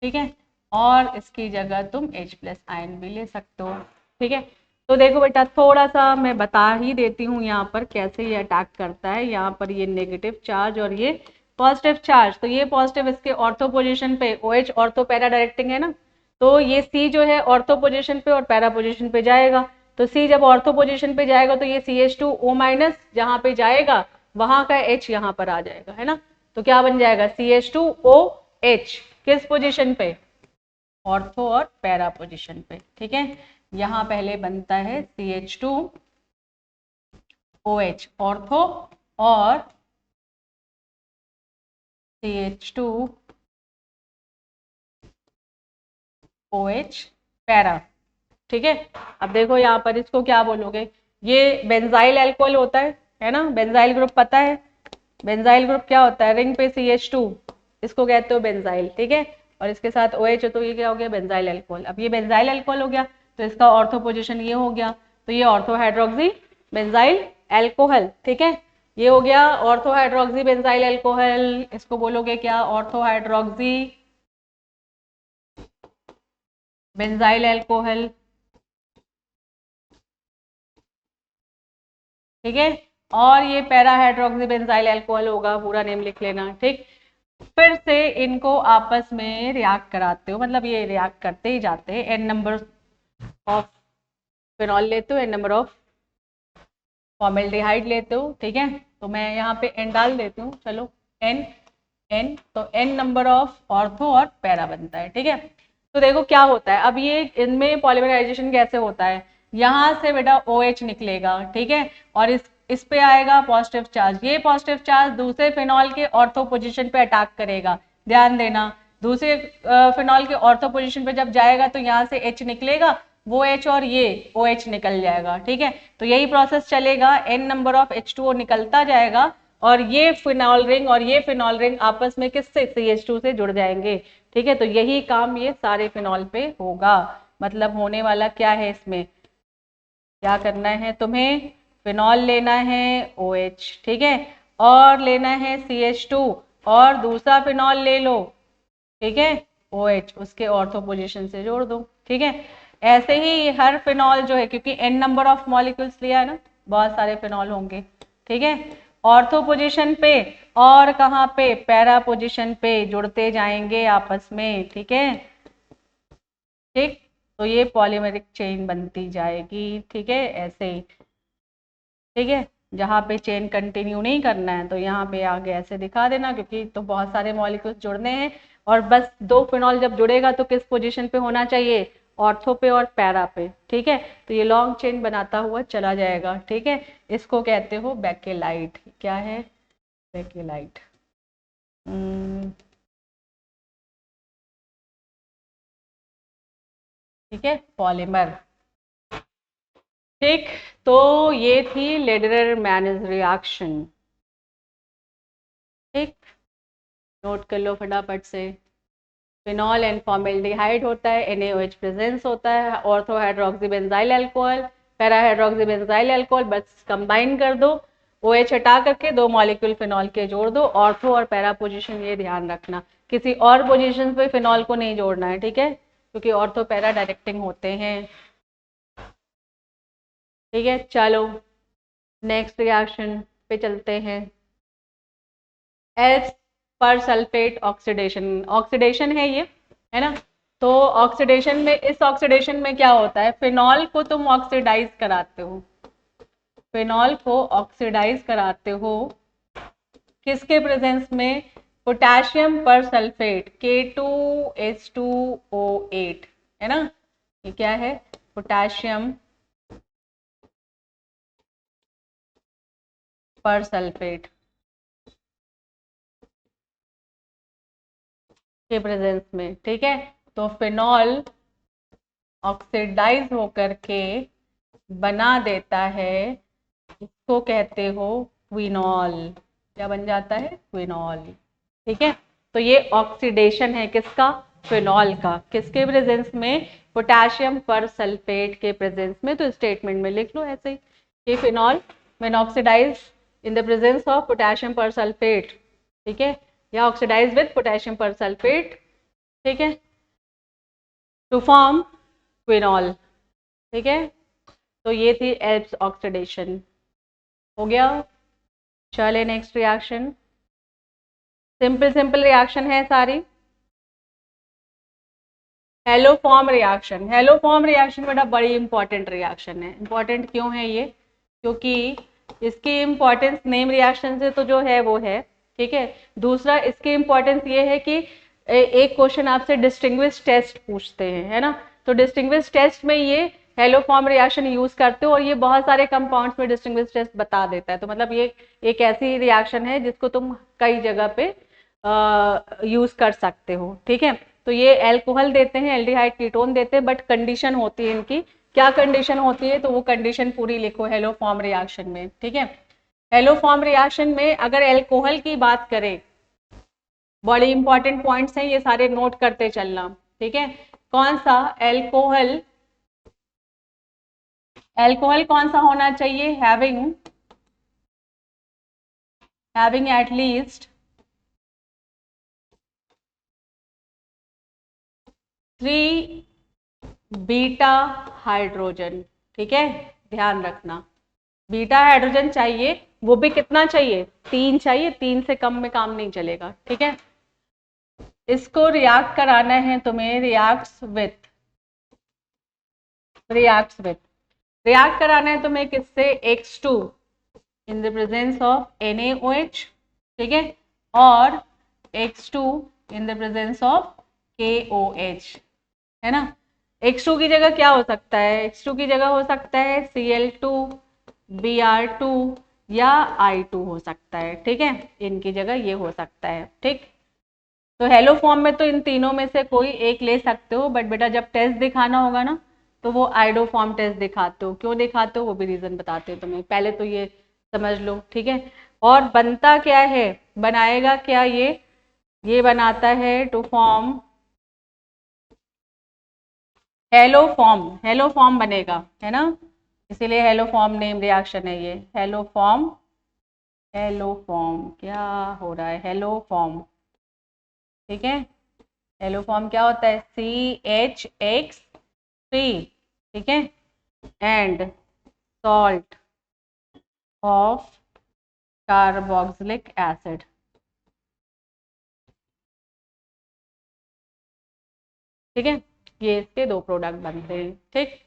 S1: ठीक है। और इसकी जगह तुम H+ आयन भी ले सकते हो, ठीक है। तो देखो बेटा थोड़ा सा मैं बता ही देती हूँ यहाँ पर कैसे ये अटैक करता है। यहाँ पर ये नेगेटिव चार्ज और ये पॉजिटिव चार्ज, तो ये पॉजिटिव इसके ऑर्थो पोजीशन पे, OH ऑर्थो पैरा डायरेक्टिंग है ना, तो ये C जो है ऑर्थो पोजीशन पे और पैरा पोजीशन पे जाएगा। तो C जब ऑर्थो पोजीशन पे जाएगा तो ये CH2O- जहाँ पे जाएगा वहां का H यहाँ पर आ जाएगा, है ना। तो क्या बन जाएगा, CH2OH किस पोजीशन पे, ऑर्थो और पैरा पोजीशन पे, ठीक है। यहाँ पहले बनता है CH2OH ऑर्थो और CH2OH पैरा, ठीक है। अब देखो यहाँ पर इसको क्या बोलोगे, ये बेंजाइल अल्कोहल होता है ना, बेंजाइल ग्रुप पता है। बेंजाइल ग्रुप क्या होता है, रिंग पे CH2, इसको कहते हो बेंजाइल, ठीक है। और इसके साथ OH है तो ये क्या हो गया, बेंजाइल अल्कोहल। अब ये बेंजाइल अल्कोहल हो गया तो इसका ऑर्थो पोजीशन ये हो गया, तो ये ऑर्थो हाइड्रोक्सी बेंजाइल अल्कोहल, ठीक है। ये हो गया ऑर्थो हाइड्रोक्सी बेंजाइल अल्कोहल। इसको बोलोगे क्या, ऑर्थो हाइड्रोक्सी बेंजाइल अल्कोहल, ठीक है। और ये पैरा हाइड्रोक्सी बेंजाइल अल्कोहल होगा, पूरा नेम लिख लेना, ठीक। फिर से इनको आपस में रिएक्ट कराते हो, मतलब ये रिएक्ट करते ही जाते हैं। n नंबर ऑफ फिनॉल लेते हो, n नंबर ऑफ फॉर्मेल्डिहाइड लेते हो, ठीक है। तो मैं यहाँ पे n डाल देती हूँ, चलो n n, तो n नंबर ऑफ ऑर्थो और पैरा बनता है, ठीक है। तो देखो क्या होता है, अब ये इनमें पॉलीमराइजेशन कैसे होता है, यहाँ से बेटा OH निकलेगा, ठीक है। और इस पे आएगा पॉजिटिव चार्ज, ये पॉजिटिव चार्ज दूसरे फिनॉल के ऑर्थो पोजीशन पे अटैक करेगा, ध्यान देना। दूसरे फिनॉल के ऑर्थो पोजीशन पे जब जाएगा तो यहाँ से H निकलेगा, वो H और ये OH निकल जाएगा, ठीक है। तो यही प्रोसेस चलेगा, n नंबर ऑफ H2O निकलता जाएगा और ये फिनॉल रिंग और ये फिनॉल रिंग आपस में किससे, CH2 से जुड़ जाएंगे, ठीक है। तो यही काम ये सारे फिनॉल पे होगा। मतलब होने वाला क्या है, इसमें क्या करना है तुम्हें, फिनॉल लेना है OH, ठीक है। और लेना है CH2 और दूसरा फिनॉल ले लो, ठीक है, OH उसके ऑर्थो पोजीशन से जोड़ दो, ठीक है। ऐसे ही हर फिनॉल जो है, क्योंकि n नंबर ऑफ मॉलिक्यूल्स लिया है ना, बहुत सारे फिनॉल होंगे, ठीक है। ऑर्थो पोजीशन पे और कहाँ पे, पैरा पोजीशन पे जुड़ते जाएंगे आपस में, ठीक है, ठीक। तो ये पॉलीमेरिक चेन बनती जाएगी, ठीक है, ऐसे ही, ठीक है। जहाँ पे चेन कंटिन्यू नहीं करना है तो यहाँ पे आगे ऐसे दिखा देना, क्योंकि तो बहुत सारे मॉलिक्यूल्स जुड़ने हैं। और बस दो फिनॉल जब जुड़ेगा तो किस पोजीशन पे होना चाहिए, ऑर्थो पे और पैरा पे, ठीक है। तो ये लॉन्ग चेन बनाता हुआ चला जाएगा, ठीक है। इसको कहते हो बैकेलाइट। क्या है, बैकेलाइट, ठीक है, पॉलीमर, ठीक। तो ये थी लेडरर मैनस रिएक्शन, ठीक। नोट कर लो फटाफट से। फिनॉल एंड फॉर्मेल्डिहाइड होता है, NaOH प्रेजेंस होता है, ortho hydroxy benzyl alcohol, para hydroxy benzyl alcohol, बस कंबाइन कर दो, OH हटा करके 2 मॉलिक्यूल फिनॉल के जोड़ दो। ऑर्थो और पैरा पोजीशन ये ध्यान रखना, किसी और पोजीशन पे फिनॉल को नहीं जोड़ना है, ठीक है, क्योंकि ऑर्थो पैरा डायरेक्टिंग होते हैं। ठीक है, चलो नेक्स्ट रिएक्शन पे चलते हैं। एल्स पर सल्फेट ऑक्सीडेशन, ऑक्सीडेशन है ये, है ना। तो ऑक्सीडेशन में, इस ऑक्सीडेशन में क्या होता है, फिनॉल को तुम ऑक्सीडाइज कराते हो, फिनॉल को ऑक्सीडाइज कराते हो किसके प्रेजेंस में, पोटेशियम पर सल्फेट K2H2O8, है ना। ये क्या है, पोटेशियम पर सल्फेट के प्रेजेंस में, ठीक है। तो फिनॉल ऑक्सीडाइज होकर के बना देता है, इसको कहते हो क्विनॉल। क्या बन जाता है, क्विनॉल, ठीक है। तो ये ऑक्सीडेशन है किसका, फिनॉल का, किसके प्रेजेंस में, पोटेशियम पर सल्फेट के प्रेजेंस में। तो स्टेटमेंट में लिख लो ऐसे ही कि phenol when oxidise in the presence of potassium persulphate, ठीक है, या oxidise with potassium persulphate, ठीक है, टू फॉर्म क्विनॉल, ठीक है। तो ये थी एल्प्स ऑक्सीडेशन, हो गया। चले next reaction, simple simple reaction है सारी। हेलोफॉर्म रिएक्शन, हेलोफॉर्म रिएक्शन बेटा बड़ी इंपॉर्टेंट रिएक्शन है। इंपॉर्टेंट क्यों है ये, क्योंकि इसकी इंपॉर्टेंस नेम रिएक्शन से तो जो है वो है, ठीक है। दूसरा इसकी इंपॉर्टेंस ये है कि एक क्वेश्चन आपसे डिस्टिंग्विश टेस्ट पूछते हैं, है ना। तो डिस्टिंग्विश टेस्ट में ये हेलोफॉर्म रिएक्शन यूज करते हो, और ये बहुत सारे कंपाउंड्स में डिस्टिंग्विश टेस्ट बता देता है। तो मतलब ये एक ऐसी रिएक्शन है जिसको तुम कई जगह पे यूज कर सकते हो, ठीक है। तो ये एल्कोहल देते हैं, एल्डिहाइड कीटोन देते हैं, बट कंडीशन होती है इनकी, क्या कंडीशन होती है, तो वो कंडीशन पूरी लिखो हेलोफॉर्म रिएक्शन में, ठीक है। हेलोफॉर्म रिएक्शन में अगर एल्कोहल की बात करें, बड़े इंपॉर्टेंट पॉइंट्स हैं ये सारे, नोट करते चलना, ठीक है। कौन सा एल्कोहल, एल्कोहल कौन सा होना चाहिए, having at least 3 beta hydrogen, ठीक है, ध्यान रखना बीटा हाइड्रोजन चाहिए, वो भी कितना चाहिए, 3 चाहिए, 3 से कम में काम नहीं चलेगा, ठीक है। इसको रिएक्ट कराना है तुम्हें, रिएक्ट रिएक्ट कराना है तुम्हें किससे, X2 in the presence of NaOH, ठीक है, और X2 in the presence of KOH, है ना। X2 की जगह क्या हो सकता है, X2 की जगह हो सकता है Cl2, Br2 या I2 हो सकता है, ठीक है, इनकी जगह ये हो सकता है, ठीक। तो हेलो फॉर्म में तो इन तीनों में से कोई एक ले सकते हो, बट बेटा जब टेस्ट दिखाना होगा ना, तो वो आइडो फॉर्म टेस्ट दिखाते हो, क्यों दिखाते हो वो भी रीजन बताते हो तुम्हें, पहले तो ये समझ लो, ठीक है। और बनता क्या है, बनाएगा क्या ये बनाता है टू फॉर्म हेलो फॉर्म बनेगा, है ना, इसीलिए हेलो फॉर्म नेम रिएक्शन है ये, हेलो फॉर्म क्या हो रहा है, हेलो फॉर्म, ठीक है। हेलो फॉर्म क्या होता है, CHX3, ठीक है, and salt of carboxylic acid, ठीक है, ये इसके 2 प्रोडक्ट बनते हैं, ठीक।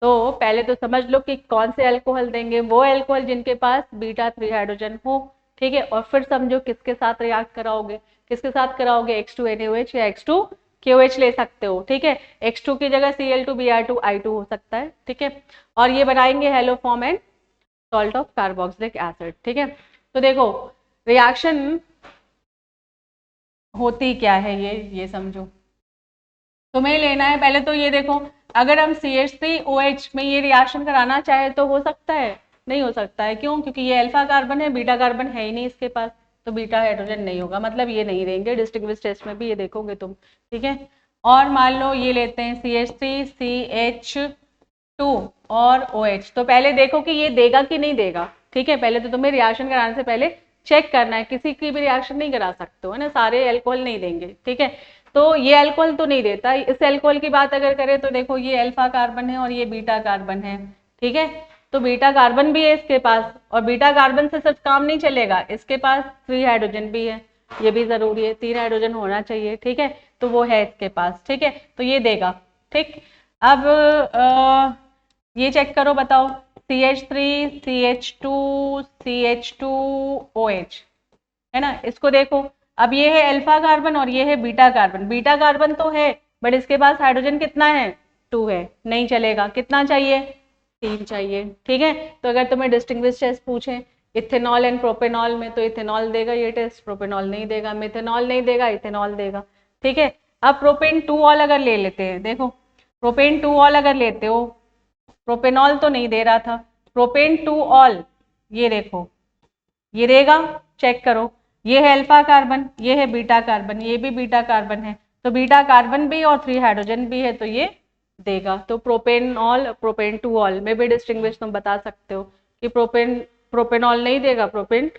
S1: तो पहले तो समझ लो कि कौन से अल्कोहल देंगे, वो अल्कोहल जिनके पास बीटा 3 हाइड्रोजन हो, ठीक है, और फिर समझो किसके साथ रिएक्ट कराओगे, किसके साथ कराओगे, X2 NaOH या X2 KOH ले सकते हो, ठीक है। X2 की जगह Cl2 Br2 I2 हो सकता है, ठीक है, और ये बनाएंगे hello form and salt of carboxylic acid, ठीक है। तो देखो रिएक्शन होती क्या है, ये समझो, तुम्हें लेना है पहले तो ये देखो, अगर हम CH3OH में ये रिएक्शन कराना चाहे तो हो सकता है, नहीं हो सकता है, क्यों, क्योंकि ये अल्फा कार्बन है, बीटा कार्बन है ही नहीं इसके पास, तो बीटा हाइड्रोजन नहीं होगा, मतलब ये नहीं देंगे डिस्टिंग्विश टेस्ट में भी, ये देखोगे तुम, ठीक है। और मान लो ये लेते हैं CH3 CH2 और OH, तो पहले देखो कि ये देगा कि नहीं देगा, ठीक है। पहले तो तुम्हें रिएक्शन कराने से पहले चेक करना है, किसी की भी रिएक्शन नहीं करा सकते हो, है ना, सारे अल्कोहल नहीं देंगे, ठीक है। तो ये अल्कोहल तो नहीं देता। इस अल्कोहल की बात अगर करें तो देखो ये अल्फा कार्बन है और ये बीटा कार्बन है, ठीक है। तो बीटा कार्बन भी है इसके पास, और बीटा कार्बन से सिर्फ काम नहीं चलेगा, इसके पास 3 हाइड्रोजन भी है, ये भी जरूरी है, 3 हाइड्रोजन होना चाहिए, ठीक है। तो वो है इसके पास, ठीक है, तो ये देगा, ठीक। अब ये चेक करो, बताओ CH3 CH2 CH2OH, है ना, इसको देखो। अब ये है अल्फा कार्बन और ये है बीटा कार्बन। बीटा कार्बन तो है बट इसके पास हाइड्रोजन कितना है, 2 है, नहीं चलेगा, कितना चाहिए, 3 चाहिए, ठीक है। तो अगर तुम्हें डिस्टिंग्विश टेस्ट पूछे इथेनॉल एंड प्रोपेनॉल में, तो इथेनॉल देगा ये टेस्ट, प्रोपेनॉल नहीं देगा, मिथेनॉल नहीं देगा, इथेनॉल देगा, ठीक है। अब प्रोपेन 2 ऑल अगर ले लेते हैं, देखो प्रोपेन 2 ऑल अगर लेते हो, प्रोपेनॉल तो नहीं दे रहा था, प्रोपेन 2 ऑल, ये देखो ये देगा, चेक करो, ये है अल्फा कार्बन, ये है बीटा कार्बन, ये भी बीटा कार्बन है, तो बीटा कार्बन भी और 3 हाइड्रोजन भी है, तो ये देगा। तो प्रोपेनॉल प्रोपेन 2 ऑल में भी डिस्टिंग्विश तुम बता सकते हो कि प्रोपेनॉल नहीं देगा, प्रोपेन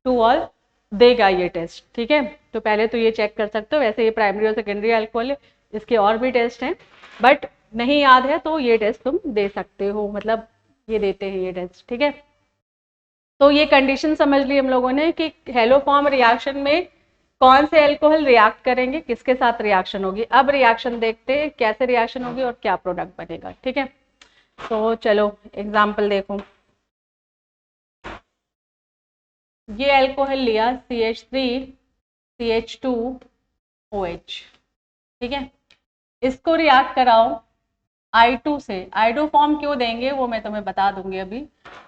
S1: 2 ऑल देगा ये टेस्ट, ठीक है। तो पहले तो ये चेक कर सकते हो, वैसे ये प्राइमरी और सेकेंडरी अल्कोहल है, इसके और भी टेस्ट हैं, बट नहीं याद है तो ये टेस्ट तुम दे सकते हो, मतलब ये देते हैं ये टेस्ट, ठीक है। तो ये कंडीशन समझ ली हम लोगों ने कि हेलोफॉर्म रिएक्शन में कौन से अल्कोहल रिएक्ट करेंगे, किसके साथ रिएक्शन होगी। अब रिएक्शन देखते हैं कैसे रिएक्शन होगी और क्या प्रोडक्ट बनेगा, ठीक है। तो चलो एग्जांपल देखो, ये अल्कोहल लिया CH3 CH2OH, ठीक है, इसको रिएक्ट कराओ I2 से। I2 फॉर्म क्यों देंगे वो मैं तुम्हें बता दूंगी अभी।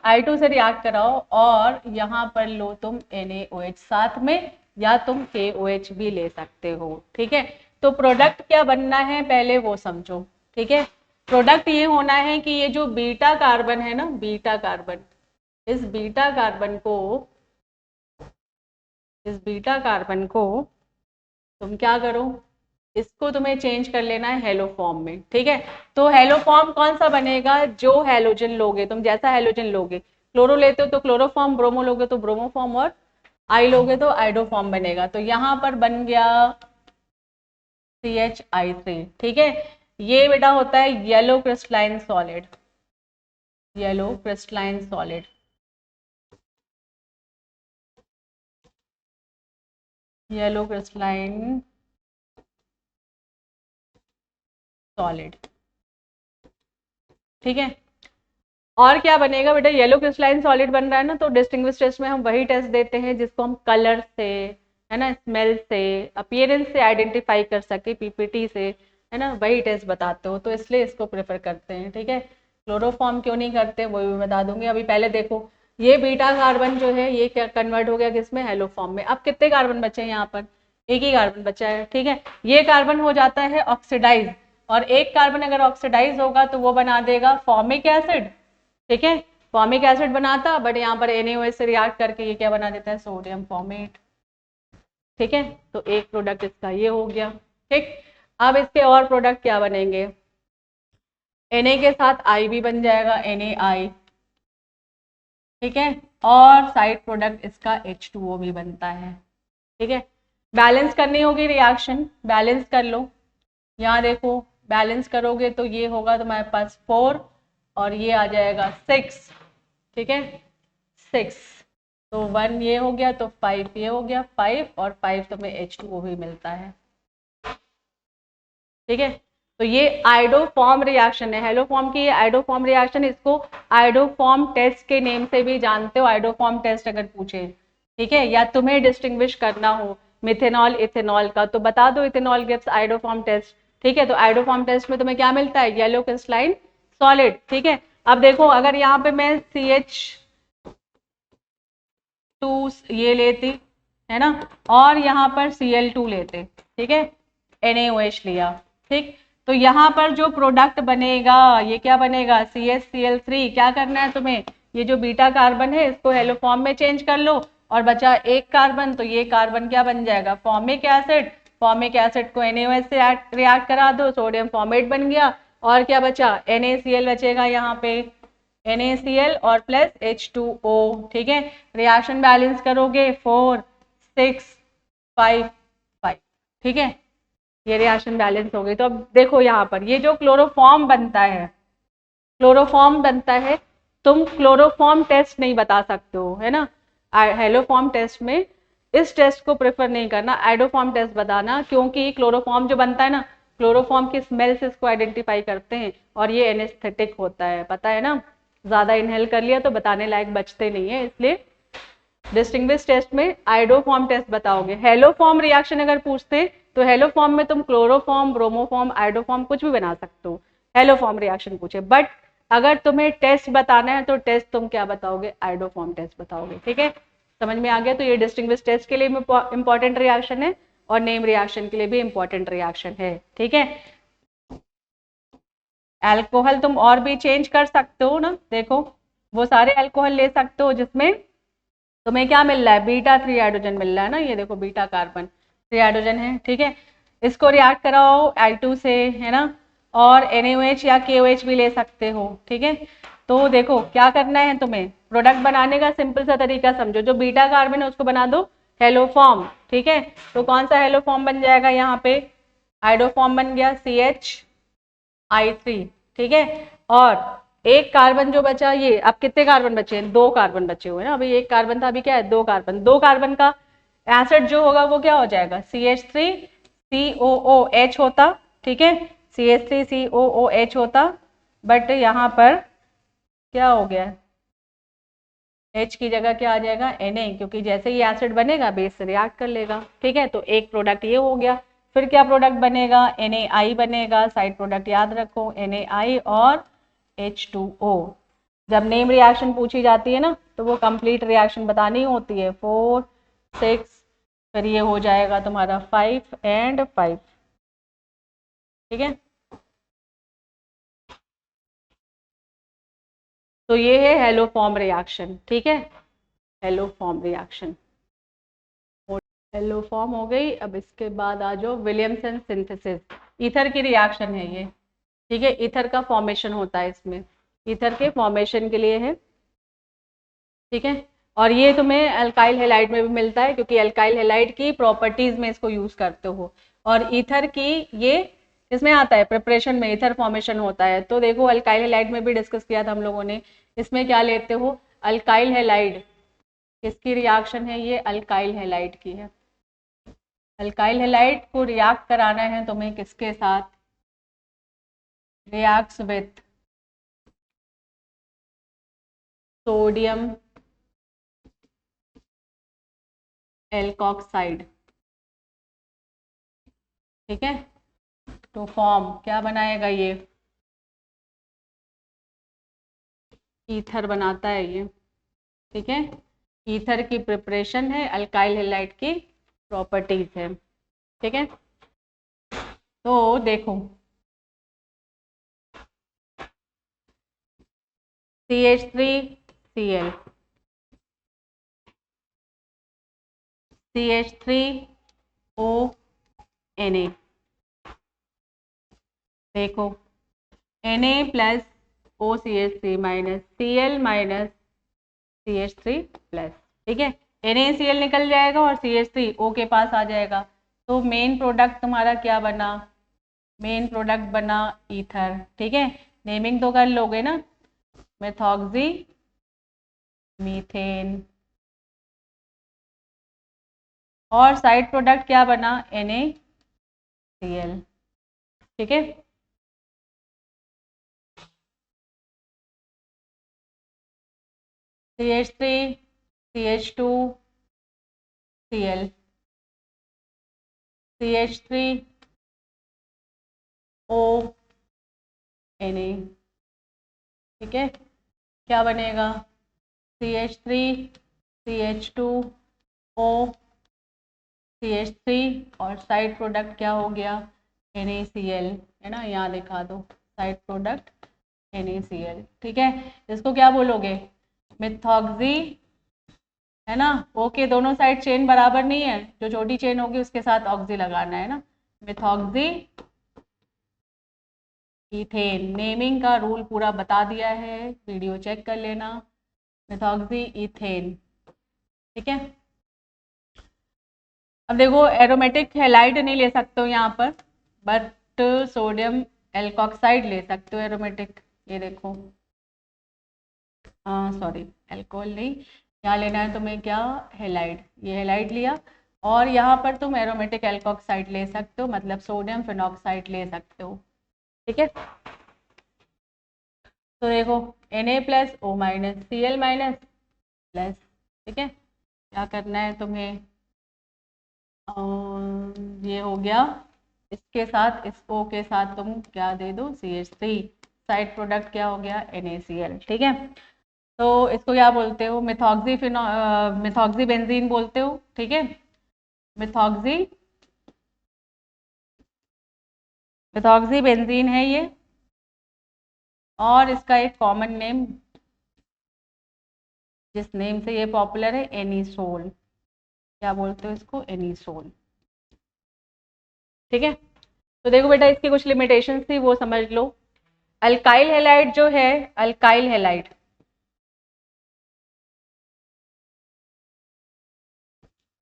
S1: I2 से रिएक्ट कराओ और यहाँ पर लो तुम NaOH साथ में, या तुम KOH भी ले सकते हो, ठीक है। तो प्रोडक्ट क्या बनना है पहले वो समझो, ठीक है। प्रोडक्ट ये होना है कि ये जो बीटा कार्बन है ना, बीटा कार्बन, इस बीटा कार्बन को तुम क्या करो, इसको तुम्हें चेंज कर लेना है हेलो फॉर्म में, ठीक है। तो हेलो फॉर्म कौन सा बनेगा, जो हेलोजन लोगे तुम, जैसा हेलोजन लोगे, क्लोरो लेते हो तो क्लोरो फॉर्म, ब्रोमो लोगे तो ब्रोमो फॉर्म, और आई लोगे तो आइडो फॉर्म बनेगा। तो यहाँ पर बन गया CHI3, ठीक है। ये बेटा होता है yellow crystalline solid, yellow crystalline solid, yellow crystalline solid, ठीक है। और क्या बनेगा बेटा, येलो क्रिस्टलाइन सॉलिड बन रहा है ना, तो डिस्टिंग्विश टेस्ट में हम वही टेस्ट देते हैं जिसको हम कलर से, है ना, स्मेल से, अपीयरेंस से आइडेंटिफाई कर सके, PPT से, है ना, वही टेस्ट बताते हो, तो इसलिए इसको प्रेफर करते हैं, ठीक है। क्लोरोफॉर्म क्यों नहीं करते वो भी बता दूंगी। अभी पहले देखो ये बीटा कार्बन जो है ये क्या कन्वर्ट हो गया किसमें, हेलो फॉर्म में। अब कितने कार्बन बचे हैं यहाँ पर, एक ही कार्बन बचा है, ठीक है। ये कार्बन हो जाता है ऑक्सीडाइज, और एक कार्बन अगर ऑक्सीडाइज होगा तो वो बना देगा फॉर्मिक एसिड, ठीक है, फॉर्मिक एसिड बनाता, बट यहाँ पर NaOH से रिएक्ट करके ये क्या बना देता है, सोडियम फॉर्मेट, ठीक है। तो एक प्रोडक्ट इसका ये हो गया, ठीक। अब इसके और प्रोडक्ट क्या बनेंगे, Na के साथ I भी बन जाएगा, NaI, ठीक है, और साइड प्रोडक्ट इसका H2O भी बनता है, ठीक है। बैलेंस करनी होगी रिएक्शन, बैलेंस कर लो, यहाँ देखो बैलेंस करोगे तो ये होगा तुम्हारे पास 4 और ये आ जाएगा 6, ठीक है, 6, तो 1 ये हो गया, तो 5 ये हो गया, 5 और 5 तुम्हें H2O भी मिलता है, ठीक है। तो ये आइडोफॉर्म रिएक्शन है, हेलोफॉर्म की ये आइडोफॉर्म रिएक्शन, इसको आइडोफॉर्म टेस्ट के नेम से भी जानते हो, आइडोफॉर्म टेस्ट अगर पूछे, ठीक है, या तुम्हें डिस्टिंग्विश करना हो मिथेनॉल इथेनॉल का, तो बता दो इथेनॉल गिव्स आइडोफॉर्म टेस्ट, ठीक है। तो आइडोफॉर्म टेस्ट में तुम्हें क्या मिलता है, येलो क्रिस्टलाइन सॉलिड, ठीक है। अब देखो अगर यहाँ पे मैं CH2 ये लेती, है ना, और यहाँ पर Cl2 लेते, ठीक है, NaOH लिया, ठीक, तो यहाँ पर जो प्रोडक्ट बनेगा ये क्या बनेगा, CHCl3, क्या करना है तुम्हें, ये जो बीटा कार्बन है इसको हेलो फॉर्म में चेंज कर लो, और बचा एक कार्बन, तो ये कार्बन क्या बन जाएगा, फॉर्मिक एसिड। फॉर्मिक एसिड को NaOH से रिएक्ट करा दो, सोडियम फॉर्मेट बन गया। और क्या बचा, NaCl बचेगा यहाँ पे, NaCl और प्लस H2O। ठीक है, रिएक्शन बैलेंस करोगे 4 6 5 5। ठीक है, ये रिएक्शन बैलेंस हो गई। तो अब देखो यहाँ पर ये जो क्लोरोफॉर्म बनता है, क्लोरोफॉर्म बनता है, तुम क्लोरोफॉर्म टेस्ट नहीं बता सकते हो, है ना। हेलोफॉर्म टेस्ट में इस टेस्ट को प्रेफर नहीं करना, आइडोफॉर्म टेस्ट बताना, क्योंकि क्लोरोफॉर्म जो बनता है ना, क्लोरोफॉर्म की स्मेल से इसको आइडेंटिफाई करते हैं और ये एनेस्थेटिक होता है, पता है ना। ज्यादा इनहेल कर लिया तो बताने लायक बचते नहीं है, इसलिए डिस्टिंग्विश टेस्ट में आइडोफॉर्म टेस्ट बताओगे। हेलोफॉर्म रिएक्शन अगर पूछते तो हेलोफॉर्म में तुम क्लोरोफॉर्म, ब्रोमोफॉर्म, आइडोफॉर्म कुछ भी बना सकते हो, हेलोफॉर्म रिएक्शन पूछे। बट अगर तुम्हें टेस्ट बताना है तो टेस्ट तुम क्या बताओगे, आइडोफॉर्म टेस्ट बताओगे। ठीक है, समझ में आ गया। तो ये डिस्टिंग्विश टेस्ट के लिए इंपॉर्टेंट रिएक्शन है और नेम रिएक्शन के लिए भी इंपॉर्टेंट रिएक्शन है। ठीक है, अल्कोहल तुम और भी चेंज कर सकते हो ना, देखो वो सारे अल्कोहल ले सकते हो जिसमें तुम्हें क्या मिल रहा है, बीटा 3 हाइड्रोजन मिल रहा है ना, ये देखो बीटा कार्बन 3 हाइड्रोजन है। ठीक है, इसको रिएक्ट कराओ I2 से, है ना, और NaOH या KOH भी ले सकते हो। ठीक है, तो देखो क्या करना है तुम्हें, प्रोडक्ट बनाने का सिंपल सा तरीका समझो, जो बीटा कार्बन है उसको बना दो हेलोफॉर्म। ठीक है, तो कौन सा हेलोफॉर्म बन जाएगा यहाँ पे, आइडोफॉर्म बन गया CHI3। ठीक है, और एक कार्बन जो बचा, ये अब कितने कार्बन बचे हैं, 2 कार्बन बचे हुए हैं ना, अभी एक कार्बन था, अभी क्या है 2 कार्बन। 2 कार्बन का एसिड जो होगा वो क्या हो जाएगा, CH3COOH होता। ठीक है, CH3COOH होता, बट यहाँ पर क्या हो गया, H की जगह क्या आ जाएगा, Na, क्योंकि जैसे ही एसिड बनेगा बेस से रिएक्ट कर लेगा। ठीक है, तो एक प्रोडक्ट ये हो गया। फिर क्या प्रोडक्ट बनेगा, NaI बनेगा, साइड प्रोडक्ट याद रखो NaI और H2O। जब नेम रिएक्शन पूछी जाती है ना तो वो कंप्लीट रिएक्शन बतानी होती है, 4 6, फिर ये हो जाएगा तुम्हारा 5 एंड 5। ठीक है, तो ये है हेलोफॉर्म रिएक्शन। ठीक है, हेलोफॉर्म रिएक्शन, हेलोफॉर्म हो गई। अब इसके बाद आ जाओ विलियमसन सिंथेसिस, ईथर की रिएक्शन है ये। ठीक है, ईथर का फॉर्मेशन होता है इसमें, ईथर के फॉर्मेशन के लिए है। ठीक है, और ये तुम्हें अल्काइल हैलाइड में भी मिलता है, क्योंकि अल्काइल हैलाइड की प्रॉपर्टीज में इसको यूज करते हो। और ईथर की ये इसमें आता है, प्रिपरेशन में ईथर फॉर्मेशन होता है। तो देखो अल्काइल हैलाइड में भी डिस्कस किया था हम लोगों ने, इसमें क्या लेते हो, अल्काइल हैलाइड। किसकी रिएक्शन है ये, अल्काइल हैलाइड की है। अल्काइल हैलाइड को रिएक्ट कराना है तुम्हें किसके साथ, रिएक्ट्स विथ सोडियम एल्कोक्साइड। ठीक है, तो फॉर्म क्या बनाएगा ये, ईथर बनाता है ये। ठीक है, ईथर की प्रिपरेशन है, अल्काइल हैलाइड की प्रॉपर्टीज है। ठीक है, तो देखो CH3Cl, CH3ONa, देखो Na plus OCH3 minus Cl minus CH3 plus. ठीक है, NaCl निकल जाएगा और CH3O के पास आ जाएगा। तो मेन प्रोडक्ट तुम्हारा क्या बना, मेन प्रोडक्ट बना ईथर। ठीक है, नेमिंग तो कर लोगे ना, मेथॉक्सी मीथेन, और साइड प्रोडक्ट क्या बना, NaCl। ठीक है, CH3 CH2 Cl, CH3O Na। ठीक है, क्या बनेगा, CH3 CH2O CH3 और साइड प्रोडक्ट क्या हो गया, NaCl, है ना, यहाँ दिखा दो साइड प्रोडक्ट NaCl। ठीक है, इसको क्या बोलोगे, मेथॉक्सी है ना। ओ के दोनों साइड चेन बराबर नहीं है, जो छोटी चेन होगी उसके साथ ऑक्सी लगाना है ना। मिथॉक्सी इथेन, नेमिंग का रूल पूरा बता दिया है, वीडियो चेक कर लेना। मिथॉक्सी इथेन, ठीक है। अब देखो एरोमेटिक हैलाइड नहीं ले सकते हो यहाँ पर, बट सोडियम एल्कोक्साइड ले सकते हो एरोमेटिक। ये देखो, सॉरी एल्कोहल नहीं, यहाँ लेना है तुम्हें क्या, हेलाइड। ये हेलाइड लिया, और यहाँ पर तुम एरोमेटिक एल्कोक्साइड ले सकते हो, मतलब सोडियम फिनॉक्साइड ले सकते हो, ठीक है। तो देखो Na plus O minus Cl minus plus, ठीक है। क्या करना है तुम्हें, ये हो गया, इसके साथ इस O के साथ तुम क्या दे दो, CH3, साइड प्रोडक्ट क्या हो गया, NaCl, ठीक है। तो इसको क्या बोलते हो, मिथॉक्सी बेंजीन बोलते हो, ठीक है। मिथॉक्सी मिथॉक्सी बेंजीन है ये, और इसका एक कॉमन नेम जिस नेम से ये पॉपुलर है, एनीसोल। क्या बोलते हो इसको, एनीसोल, ठीक है। तो देखो बेटा, इसकी कुछ लिमिटेशंस थी वो समझ लो। अल्काइल हैलाइड जो है, alkyl halide,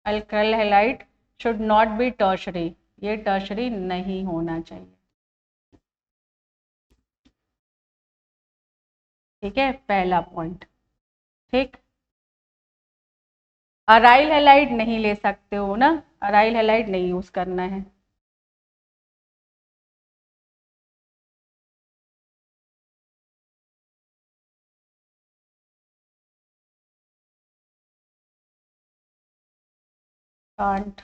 S1: alkyl halide should not be tertiary, ये टर्शरी नहीं होना चाहिए, ठीक है, पहला पॉइंट, ठीक। अराइल हैलाइड नहीं ले सकते हो ना, अराइल हैलाइड नहीं यूज करना है। Can't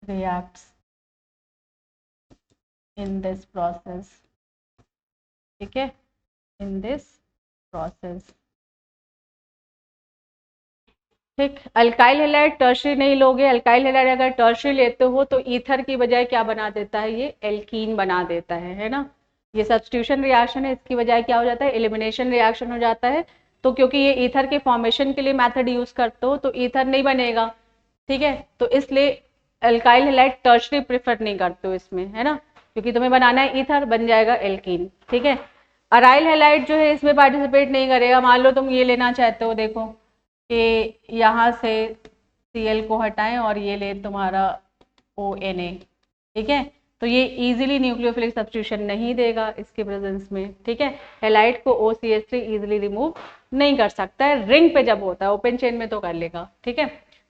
S1: reacts in this process, ठीक है, in this process, ठीक। अल्काइल हैलाइड टर्शरी नहीं लोगे, अल्काइल हैलाइड अगर टर्शरी लेते हो तो ईथर की बजाय क्या बना देता है, ये एल्कीन बना देता है ना। ये सब्स्टिट्यूशन रिएक्शन है, इसकी बजाय क्या हो जाता है, एलिमिनेशन रिएक्शन हो जाता है। तो क्योंकि ये ईथर के फॉर्मेशन के लिए मेथड यूज करते हो तो ईथर नहीं बनेगा, ठीक है। तो इसलिए अल्काइल हैलाइड टर्शरी प्रेफर नहीं करते हो इसमें, है ना, क्योंकि तुम्हें बनाना है ईथर, बन जाएगा एल्कीन, ठीक है। अराइल हैलाइड जो है इसमें पार्टिसिपेट नहीं करेगा। मान लो तुम ये लेना चाहते हो, देखो कि यहाँ से Cl को हटाएं और ये ले तुम्हारा ONa, ठीक है। तो ये इजीली न्यूक्लियोफिलिक सब्स्टिट्यूशन नहीं देगा इसके प्रेजेंस में, ठीक है। हैलाइड को OCH3 इजीली रिमूव नहीं कर सकता है, रिंग पे जब होता है, ओपन चेन में तो कर लेगा, ठीक है।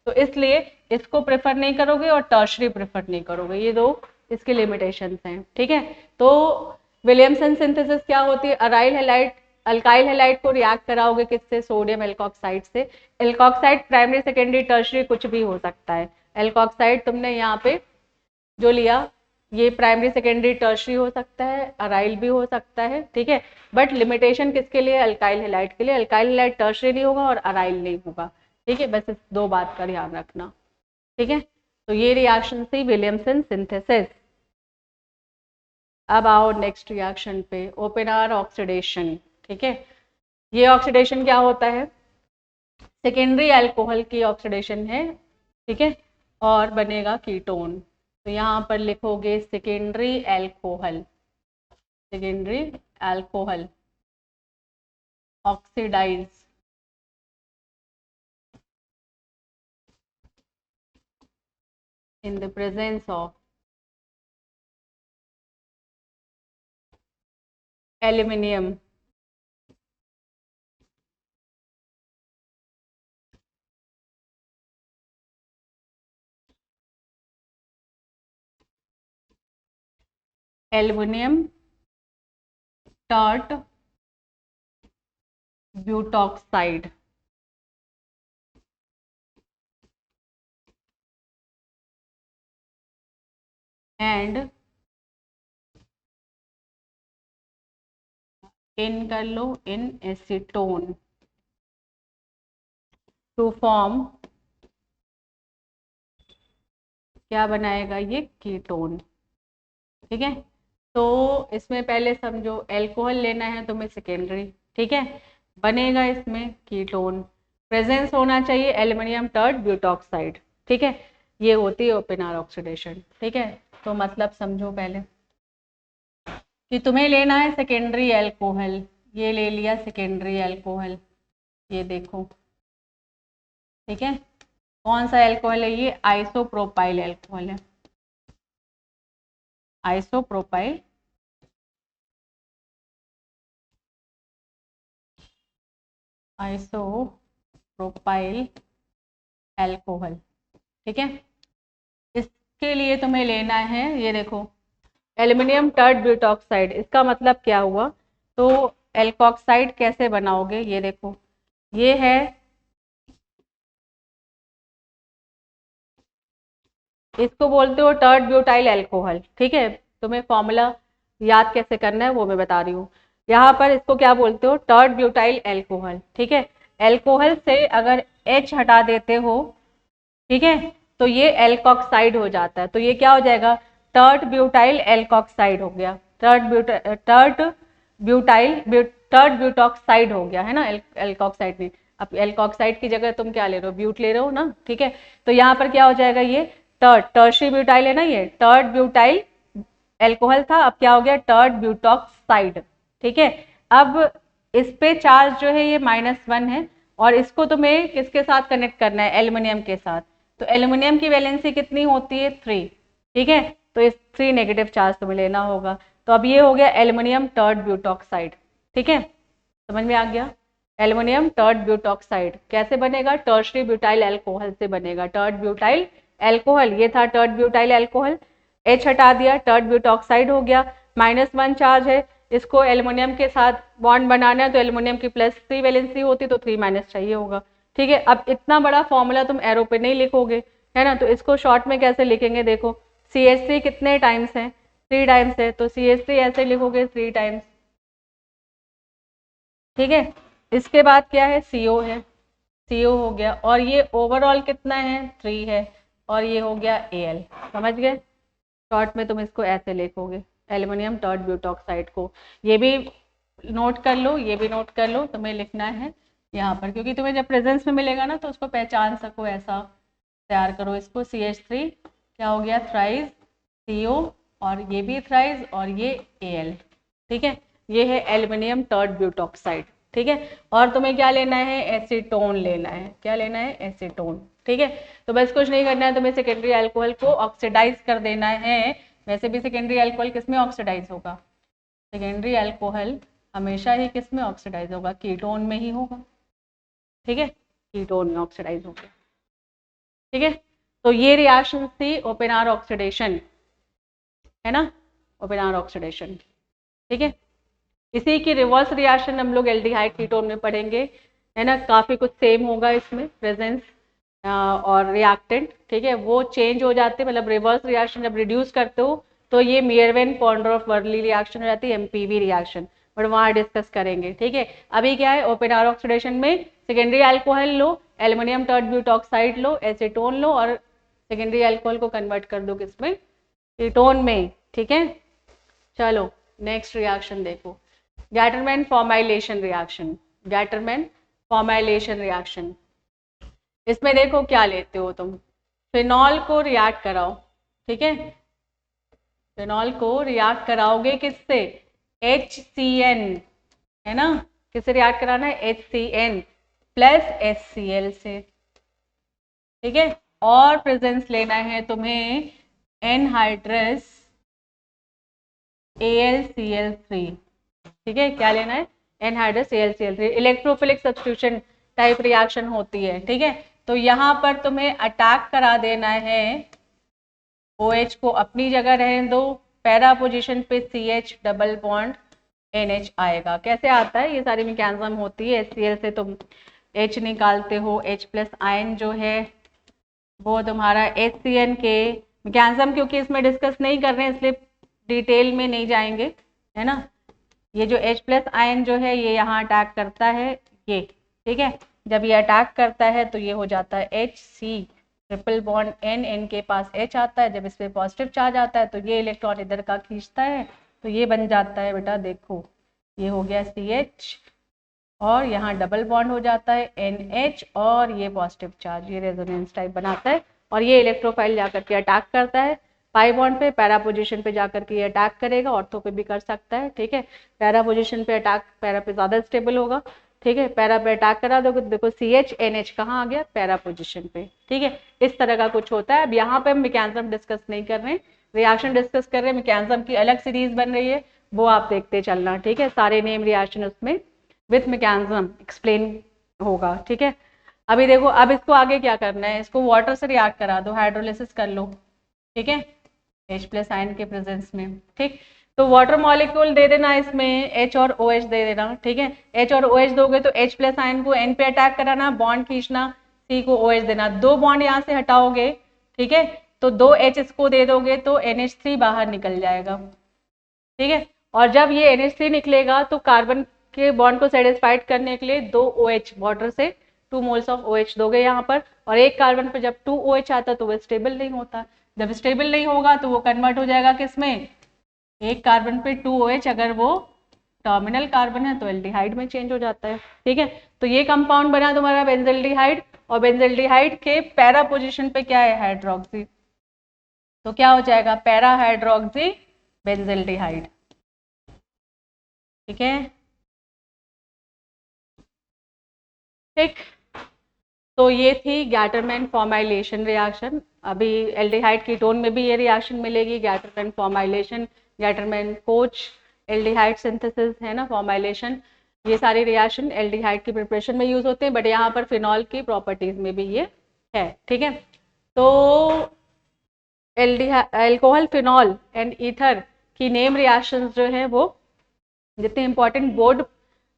S1: तो इसलिए इसको प्रेफर नहीं करोगे और टर्शरी प्रेफर नहीं करोगे, ये दो इसके लिमिटेशंस हैं, ठीक है। तो विलियमसन सिंथेसिस क्या होती है, अराइल हैलाइड अल्काइल हैलाइड को रिएक्ट कराओगे किससे, सोडियम एल्कोक्साइड से। एल्कोक्साइड प्राइमरी सेकेंडरी टर्शरी कुछ भी हो सकता है। एल्कोक्साइड तुमने यहाँ पे जो लिया, ये प्राइमरी सेकेंडरी टर्शरी हो सकता है, अराइल भी हो सकता है, ठीक है। बट लिमिटेशन किसके लिए, अल्काइल हैलाइड के लिए। अल्काइल हैलाइड टर्शरी नहीं होगा और अराइल नहीं होगा, ठीक है। बस इस दो बात का ध्यान रखना, ठीक है। तो ये रिएक्शन थी विलियमसन सिंथेसिस। अब आओ नेक्स्ट रिएक्शन पे, ओपन आर ऑक्सीडेशन, ठीक है। ये ऑक्सीडेशन क्या होता है, सेकेंडरी अल्कोहल की ऑक्सीडेशन है, ठीक है, और बनेगा कीटोन। तो यहाँ पर लिखोगे secondary alcohol, secondary alcohol oxidise in the presence of aluminium, aluminium tert butoxide, and इन कर लो इन एसीटोन टू फॉर्म, क्या बनाएगा ये, कीटोन, ठीक है। तो इसमें पहले समझो एल्कोहल लेना है तुम्हें सेकेंडरी, ठीक है, बनेगा इसमें कीटोन, प्रेजेंस होना चाहिए एल्युमिनियम टर्ड ब्यूटॉक्साइड, ठीक है, ये होती है ओपन आर ऑक्सीडेशन, ठीक है। तो मतलब समझो पहले कि तुम्हें लेना है सेकेंडरी एल्कोहल, ये ले लिया सेकेंडरी एल्कोहल, ये देखो, ठीक है, कौन सा एल्कोहल है ये, आइसोप्रोपाइल एल्कोहल है, आइसोप्रोपाइल आइसोप्रोपाइल एल्कोहल, ठीक है। इसके लिए तुम्हें लेना है, ये देखो, एल्युमिनियम टर्ड ब्यूटॉक्साइड, इसका मतलब क्या हुआ, तो एल्कोक्साइड कैसे बनाओगे, ये देखो, ये है, इसको बोलते हो टर्ड ब्यूटाइल एल्कोहल, ठीक है। तुम्हें फॉर्मूला याद कैसे करना है वो मैं बता रही हूँ। यहाँ पर इसको क्या बोलते हो, टर्ड ब्यूटाइल एल्कोहल, ठीक है। एल्कोहल से अगर H हटा देते हो, ठीक है, तो ये एल्कोक्साइड हो जाता है, तो ये क्या हो जाएगा, टर्ड ब्यूटाइल एल्कोक्साइड हो गया, टर्ड ब्यूटॉक्साइड हो गया, है ना, एल्कोक्साइड ने। अब एल्कोक्साइड की जगह तुम क्या ले रहे हो, ब्यूट ले रहे हो ना, ठीक है। तो यहाँ पर क्या हो जाएगा, ये टर्शी ब्यूटाइल है ना, ये टर्ड ब्यूटाइल एल्कोहल था, अब क्या हो गया, टर्ड ब्यूटॉक्साइड, ठीक है। अब इस पे चार्ज जो है ये -1 है, और इसको तुम्हें किसके साथ कनेक्ट करना है, एल्युमिनियम के साथ, तो एल्युमिनियम की वैलेंसी कितनी होती है, 3, ठीक है, तो इस 3 नेगेटिव चार्ज तुम्हें लेना होगा। तो अब ये हो गया एल्युमिनियम टर्ड ब्यूटॉक्साइड, ठीक है, समझ में आ गया। एल्युमिनियम टर्ड ब्यूटॉक्साइड कैसे बनेगा, टर्शरी ब्यूटाइल एल्कोहल से बनेगा, टर्ड ब्यूटाइल एल्कोहल, ये था टर्ड ब्यूटाइल एल्कोहल, H हटा दिया, टर्ड ब्यूटॉक्साइड हो गया, -1 चार्ज है, इसको एल्युमिनियम के साथ बॉन्ड बनाना है, तो एल्युमिनियम की +3 वैलेंसी होती, तो 3- चाहिए होगा, ठीक है। अब इतना बड़ा फॉर्मूला तुम एरो पे नहीं लिखोगे, है ना, तो इसको शॉर्ट में कैसे लिखेंगे, देखो CH3 कितने टाइम्स है, 3 टाइम्स है, तो CH3 ऐसे लिखोगे 3 टाइम्स, ठीक है। इसके बाद क्या है, CO है, CO हो गया, और ये ओवरऑल कितना है, 3 है, और ये हो गया Al, समझ गए। शॉर्ट में तुम इसको ऐसे लिखोगे एल्युमिनियम टर्ड ब्यूटॉक्साइड को, ये भी नोट कर लो, ये भी नोट कर लो, तुम्हें लिखना है यहाँ पर, क्योंकि तुम्हें जब प्रेजेंस में मिलेगा ना तो उसको पहचान सको, ऐसा तैयार करो इसको। CH3 क्या हो गया, थ्राइज, CO, और ये भी थ्राइज, और ये Al, ठीक है, ये है एल्युमिनियम टर्ड ब्यूटॉक्साइड, ठीक है। और तुम्हें क्या लेना है, एसीटोन लेना है, क्या लेना है, एसीटोन, ठीक है। तो बस कुछ नहीं करना है, तुम्हें सेकेंडरी अल्कोहल को ऑक्सीडाइज कर देना है। वैसे भी सेकेंडरी अल्कोहल किस में ऑक्सीडाइज होगा, सेकेंडरी अल्कोहल हमेशा ही किस में ऑक्सीडाइज होगा, कीटोन में ही होगा, ठीक है, कीटोन में ऑक्सीडाइज होगा, ठीक है। तो ये रिएक्शन थी ओपन आर ऑक्सीडेशन, है ना, ओपन आर ऑक्सीडेशन, ठीक है। इसी की रिवर्स रिएक्शन हम लोग एल्डिहाइड कीटोन में पढ़ेंगे, है ना, काफी कुछ सेम होगा इसमें, प्रेजेंस और रिएक्टेंट, ठीक है, वो चेंज हो जाते हैं, मतलब रिवर्स रिएक्शन जब रिड्यूस करते हो तो ये मियरवेन पॉन्ड्रोफ वर्ली रिएक्शन हो जाती है, MPV रिएक्शन, बट वहाँ डिस्कस करेंगे, ठीक है। अभी क्या है, ओपन आर ऑक्सीडेशन में सेकेंडरी अल्कोहल लो, एल्युमिनियम टर्ड ब्यूटॉक्साइड लो, एसीटोन लो, और सेकेंडरी अल्कोहल को कन्वर्ट कर दो किसमें, कीटोन में, ठीक है। चलो नेक्स्ट रिएक्शन देखो, Gattermann formylation reaction, Gattermann formylation reaction, इसमें देखो क्या लेते हो तुम, फिनॉल को रिएक्ट कराओ, ठीक है, फिनॉल को रिएक्ट कराओगे किससे, HCN, है ना, किससे रिएक्ट कराना है, HCN प्लस HCl से, ठीक है। और प्रेजेंस लेना है तुम्हें एनहाइड्रस AlCl3, ठीक है, क्या लेना है, anhydrous AlCl3, electrophilic substitution type reaction होती है, ठीक है। तो यहाँ पर तुम्हें अटैक करा देना है, OH को अपनी जगह रहने दो, पैरा पोजीशन पे CH डबल बॉन्ड NH आएगा, कैसे आता है, ये सारी मैकेनिज्म होती है, HCl से तुम H निकालते हो, H+ आयन जो है वो तुम्हारा HCN के मैकेनिज्म, क्योंकि इसमें डिस्कस नहीं कर रहे हैं इसलिए डिटेल में नहीं जाएंगे, है ना। ये जो H+ आयन जो है ये यहाँ अटैक करता है, ये, ठीक है, जब ये अटैक करता है तो ये हो जाता है HC triple bond N, N के पास H आता है, जब इस पे पॉजिटिव चार्ज आता है तो ये इलेक्ट्रॉन इधर का खींचता है तो ये बन जाता है बेटा, देखो ये हो गया CH और यहाँ डबल बॉन्ड हो जाता है NH और ये पॉजिटिव चार्ज, ये रेजोनेंस टाइप बनाता है और ये इलेक्ट्रोफाइल जाकर के अटैक करता है पाई बॉन्ड पे, पैरा पोजीशन पे जाकर के ये अटैक करेगा, ऑर्थो पे भी कर सकता है, ठीक है। पैरा पोजीशन पे अटैक, पैरा पे ज़्यादा स्टेबल होगा, ठीक है। पैरा पे अटैक करा दोगे तो देखो CH NH कहाँ आ गया, पैरा पोजीशन पे, ठीक है। इस तरह का कुछ होता है। अब यहाँ पे हम मैकेनिज्म डिस्कस नहीं कर रहे हैं, रिएक्शन डिस्कस कर रहे हैं। मैकेनिज्म की अलग सीरीज बन रही है, वो आप देखते चलना, ठीक है। सारे नेम रिएक्शन उसमें विथ मैकेनिज्म एक्सप्लेन होगा, ठीक है। अभी देखो, अब इसको आगे क्या करना है, इसको वाटर से रिएक्ट करा दो, हाइड्रोलिसिस कर लो, ठीक है, H+ आयन के प्रेजेंस में, ठीक। तो वाटर मॉलिक्यूल दे देना, इसमें H और OH दे देना, ठीक है। H और OH दोगे तो H+ आयन को N पे अटैक कराना, बॉन्ड खींचना, C को OH देना, 2 बॉन्ड यहाँ से हटाओगे, ठीक है, तो 2 H इसको दे दोगे तो NH3 बाहर निकल जाएगा, ठीक है। और जब ये NH3 निकलेगा तो कार्बन के बॉन्ड को सेटिस्फाइड करने के लिए 2 OH वाटर से 2 मोल्स ऑफ OH दोगे यहाँ पर, और एक कार्बन पर जब 2 OH आता तो वो स्टेबल नहीं होता, जब स्टेबल नहीं होगा तो वो कन्वर्ट हो जाएगा किसमें, एक कार्बन पे 2 OH, अगर वो टर्मिनल कार्बन है तो एल्डिहाइड में चेंज हो जाता है, ठीक है। तो ये कंपाउंड बना तुम्हारा बेंजल्डिहाइड, और बेंजल्डिहाइड के पैरा पोजीशन पे क्या है, हाइड्रोक्सी, तो क्या हो जाएगा, पैरा हाइड्रोक्सी बेंजल्डिहाइड, ठीक है, ठीक। तो ये थी गैटरमैन फॉर्माइलेशन रिएक्शन। अभी एल्डिहाइड कीटोन में भी ये रिएक्शन मिलेगी, Gattermann formylation, Gattermann coach, aldehyde synthesis, है ना, फॉर्माइलेशन, ये सारी रिएक्शन एल्डिहाइड की प्रिपरेशन में यूज होते हैं, बट यहाँ पर फिनॉल की प्रॉपर्टीज में भी ये है, ठीक है। तो एल्कोहल, फिनॉल एंड ईथर की नेम रिएक्शंस जो है वो जितने important board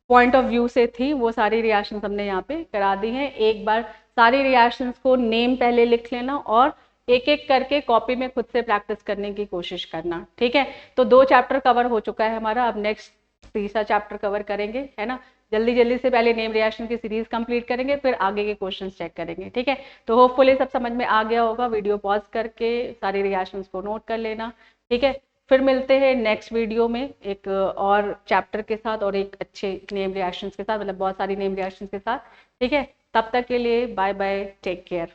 S1: point of view से थी वो सारी रिएक्शंस हमने यहाँ पे करा दी हैं। एक बार सारी रिएक्शंस को नेम पहले लिख लेना और एक एक करके कॉपी में खुद से प्रैक्टिस करने की कोशिश करना, ठीक है। तो 2 चैप्टर कवर हो चुका है हमारा, अब नेक्स्ट तीसरा चैप्टर कवर करेंगे, है ना। जल्दी जल्दी से पहले नेम रिएक्शन की सीरीज कंप्लीट करेंगे, फिर आगे के क्वेश्चंस चेक करेंगे, ठीक है। तो होपफुली सब समझ में आ गया होगा, वीडियो पॉज करके सारी रिएक्शंस को नोट कर लेना, ठीक है। फिर मिलते हैं नेक्स्ट वीडियो में एक और चैप्टर के साथ और एक अच्छे नेम रिएक्शंस के साथ, मतलब बहुत सारी नेम रिएक्शंस के साथ, ठीक है। तब तक के लिए बाय बाय, टेक केयर।